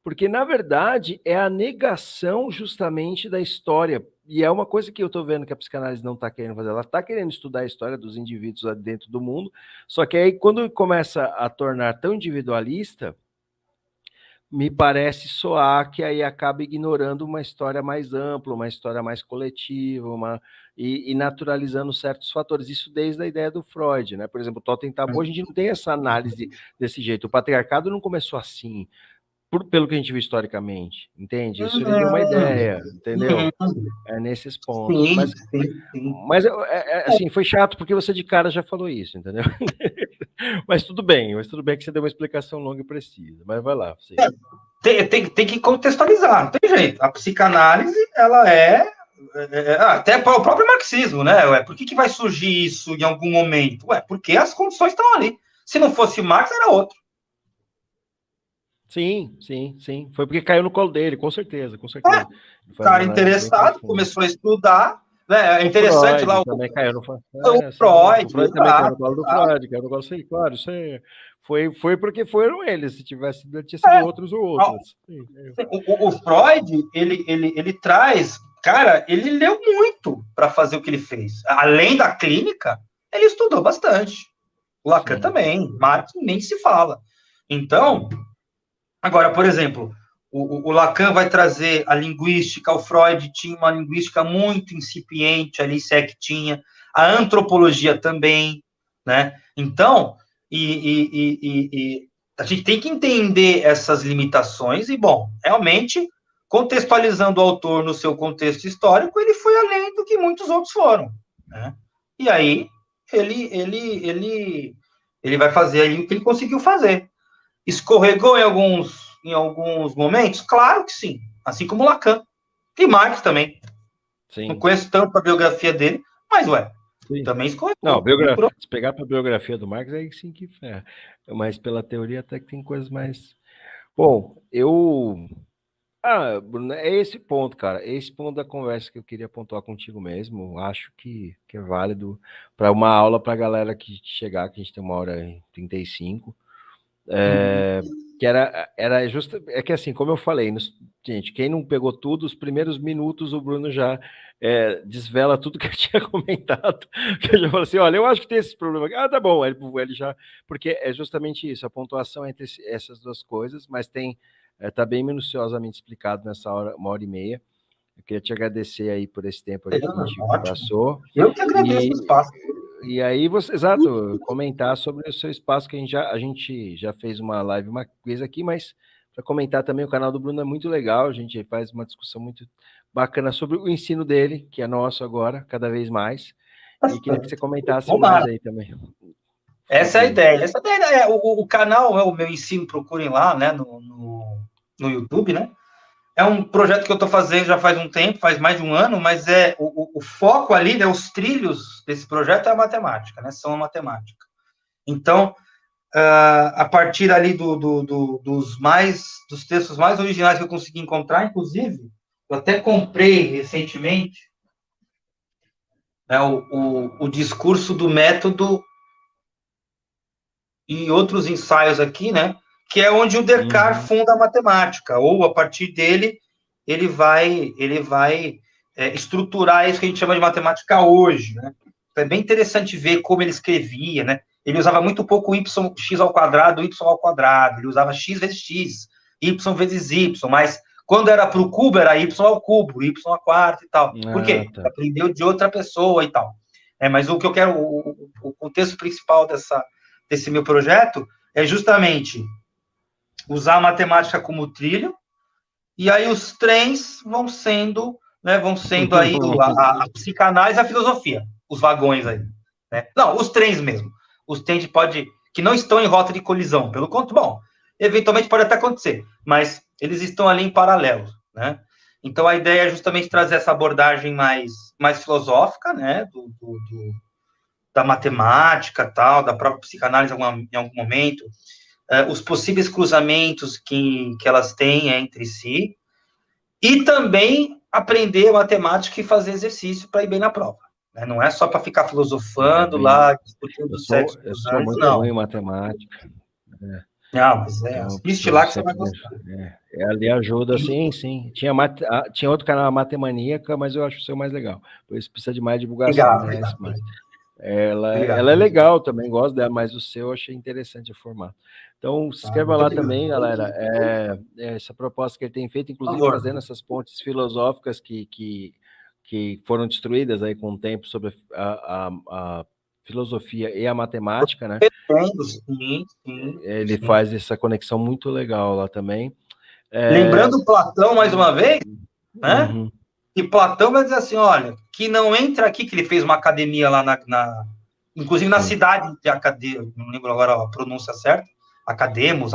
porque, na verdade, é a negação justamente da história. E é uma coisa que eu estou vendo que a psicanálise não está querendo fazer. Ela está querendo estudar a história dos indivíduos lá dentro do mundo, só que aí, quando começa a tornar tão individualista, me parece soar que aí acaba ignorando uma história mais ampla, uma história mais coletiva, e naturalizando certos fatores. Isso desde a ideia do Freud, né? Por exemplo, o Totem Tabu, a gente não tem essa análise desse jeito. O patriarcado não começou assim, pelo que a gente viu historicamente, entende? Isso ele deu uma ideia, entendeu? Nesses pontos.
Sim, sim, sim.
Mas assim, foi chato porque você de cara já falou isso, entendeu? Mas tudo bem que você deu uma explicação longa e precisa. Mas vai lá, você.
Tem que contextualizar, não tem jeito. A psicanálise, ela até o próprio marxismo, né? Ué, por que vai surgir isso em algum momento? Ué, porque as condições estão ali. Se não fosse Marx, era outro.
Sim, sim, sim. Foi porque caiu no colo dele, com certeza, com certeza.
O cara interessado começou a estudar, né? É
O
interessante lá
Freud também caiu no
o
Freud. O
Freud,
Freud também caiu no colo do Freud, caiu no colo, sim, claro, isso foi porque foram eles, se tivesse, tinha sido outros ou outras.
O Freud, ele traz, cara, ele leu muito para fazer o que ele fez. Além da clínica, ele estudou bastante. O Lacan também, Marx nem se fala. Então, agora, por exemplo, o Lacan vai trazer a linguística, o Freud tinha uma linguística muito incipiente ali, se é que tinha, a antropologia também, né? Então, a gente tem que entender essas limitações e, bom, realmente, contextualizando o autor no seu contexto histórico, ele foi além do que muitos outros foram, né? E aí, ele vai fazer aí o que ele conseguiu fazer. Escorregou em alguns momentos? Claro que sim. Assim como Lacan. E Marx também.
Sim.
Não conheço tanto a biografia dele, mas, também escorregou.
Não, se pegar para a biografia do Marx, aí sim que ferra. Mas pela teoria até que tem coisas mais... Bom, Bruno, é esse ponto, cara. É esse ponto da conversa que eu queria pontuar contigo mesmo. Acho que é válido para uma aula para a galera que chegar, que a gente tem 1h35. Que era justo. É que assim, como eu falei, gente, quem não pegou tudo, os primeiros minutos o Bruno já desvela tudo que eu tinha comentado. Que eu já falei assim: olha, eu acho que tem esse problema aqui. Ah, tá bom. Ele já. Porque é justamente isso, a pontuação entre essas duas coisas, mas tem. Está bem minuciosamente explicado nessa hora, 1h30. Eu queria te agradecer aí por esse tempo aqui que a gente passou.
Eu que agradeço o espaço.
E aí exato, comentar sobre o seu espaço, que a gente já fez uma live uma vez aqui, mas para comentar também, o canal do Bruno é muito legal, a gente faz uma discussão muito bacana sobre o ensino dele, que é nosso agora, cada vez mais. E queria que você comentasse mais aí também.
Essa é a ideia. Essa é a ideia. O canal é o meu ensino, procurem lá, né, no YouTube, né? É um projeto que eu estou fazendo já faz um tempo, faz mais de um ano, mas o foco ali, né, os trilhos desse projeto é a matemática, né? São a matemática. Então, a partir ali dos textos mais originais que eu consegui encontrar, inclusive, eu até comprei recentemente, né, o discurso do método e outros ensaios aqui, né? Que é onde o Descartes funda a matemática, ou a partir dele ele vai estruturar isso que a gente chama de matemática hoje, né? Então, é bem interessante ver como ele escrevia, né? Ele usava muito pouco x ao quadrado, y ao quadrado, ele usava x vezes x, y vezes y, mas quando era para o cubo, era y ao cubo, y à quarta e tal. Por quê?
Tá.
Aprendeu de outra pessoa e tal. Mas o que eu quero, o contexto principal desse meu projeto é justamente usar a matemática como trilho, e aí os trens vão sendo aí a psicanálise e a filosofia, os vagões aí. Né? Não, os trens mesmo. Os trens que não estão em rota de colisão, pelo contrário, bom, eventualmente pode até acontecer, mas eles estão ali em paralelo, né? Então a ideia é justamente trazer essa abordagem mais filosófica, né, da matemática, tal, da própria psicanálise em algum momento, os possíveis cruzamentos que elas têm entre si, e também aprender matemática e fazer exercício para ir bem na prova. Né? Não é só para ficar filosofando lá, discutindo o sexo dos anos,
muito
não.
ruim em matemática.
Não, mas assiste lá que você vai gostar.
Ali ajuda, sim. Tinha outro canal, Matemaníaca, mas eu acho o seu mais legal. Por isso precisa de mais divulgação.
Obrigado.
Mas ela é legal também, gosto dela, mas o seu eu achei interessante o formato. Então, se inscreva lá também, galera. Essa proposta que ele tem feito, inclusive fazendo essas pontes filosóficas que foram destruídas aí com o tempo sobre a filosofia e a matemática, né?
Sim.
Ele faz essa conexão muito legal lá também.
Lembrando Platão, mais uma vez, né? E Platão vai dizer assim, olha, que não entra aqui, que ele fez uma academia lá inclusive na cidade de Academos, não lembro agora a pronúncia certa, Academos,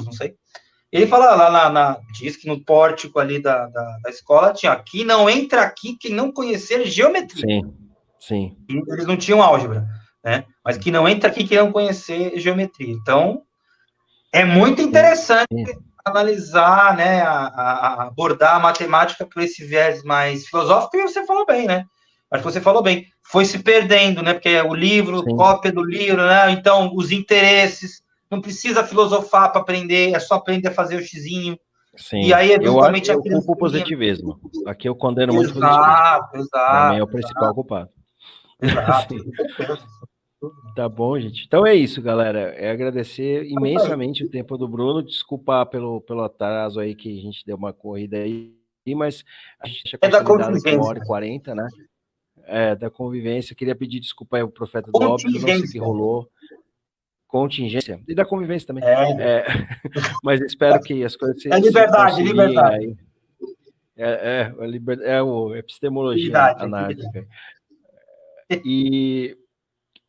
não sei. Ele fala lá, diz que no pórtico ali da escola tinha, que não entra aqui quem não conhecer geometria.
Sim.
Eles não tinham álgebra, né? Mas que não entra aqui quem não conhecer geometria. Então, é muito interessante analisar, né, abordar a matemática por esse viés mais filosófico, e você falou bem, né? Acho que você falou bem. Foi se perdendo, né? Porque o livro, cópia do livro, né? Então, os interesses, não precisa filosofar para aprender, é só aprender a fazer o xizinho.
Sim,
e aí, eventualmente,
eu culpo o positivismo. Aqui eu condeno muito o positivismo.
Exato.
Para mim é o principal culpado.
Exato.
Tá bom, gente. Então é isso, galera. É agradecer imensamente o tempo do Bruno. Desculpar pelo atraso aí, que a gente deu uma corrida aí, mas a gente deixa consolidado com 1h40, né? Da convivência. Queria pedir desculpa aí ao Profeta do Óbvio, não sei o que rolou. Contingência. E da convivência também. Mas espero que as coisas se
liberdade.
Aí. É a epistemologia anárquica.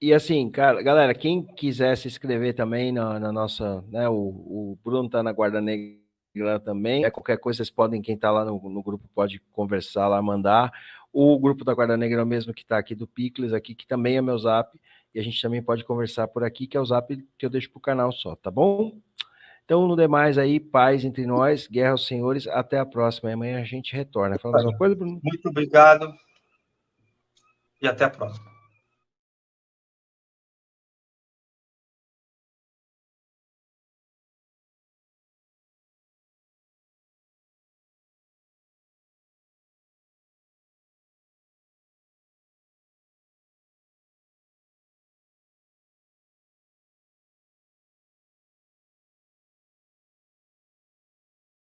E assim, cara, galera, quem quiser se inscrever também na nossa, né, o Bruno tá na Guarda Negra também, qualquer coisa vocês podem, quem tá lá no grupo pode conversar lá, mandar. O grupo da Guarda Negra é o mesmo que tá aqui do Picles, aqui, que também é meu zap, e a gente também pode conversar por aqui, que é o zap que eu deixo pro canal só, tá bom? Então, no demais aí, paz entre nós, guerra aos senhores, até a próxima, amanhã a gente retorna. Fala mais uma coisa, Bruno?
Muito obrigado, e até a próxima.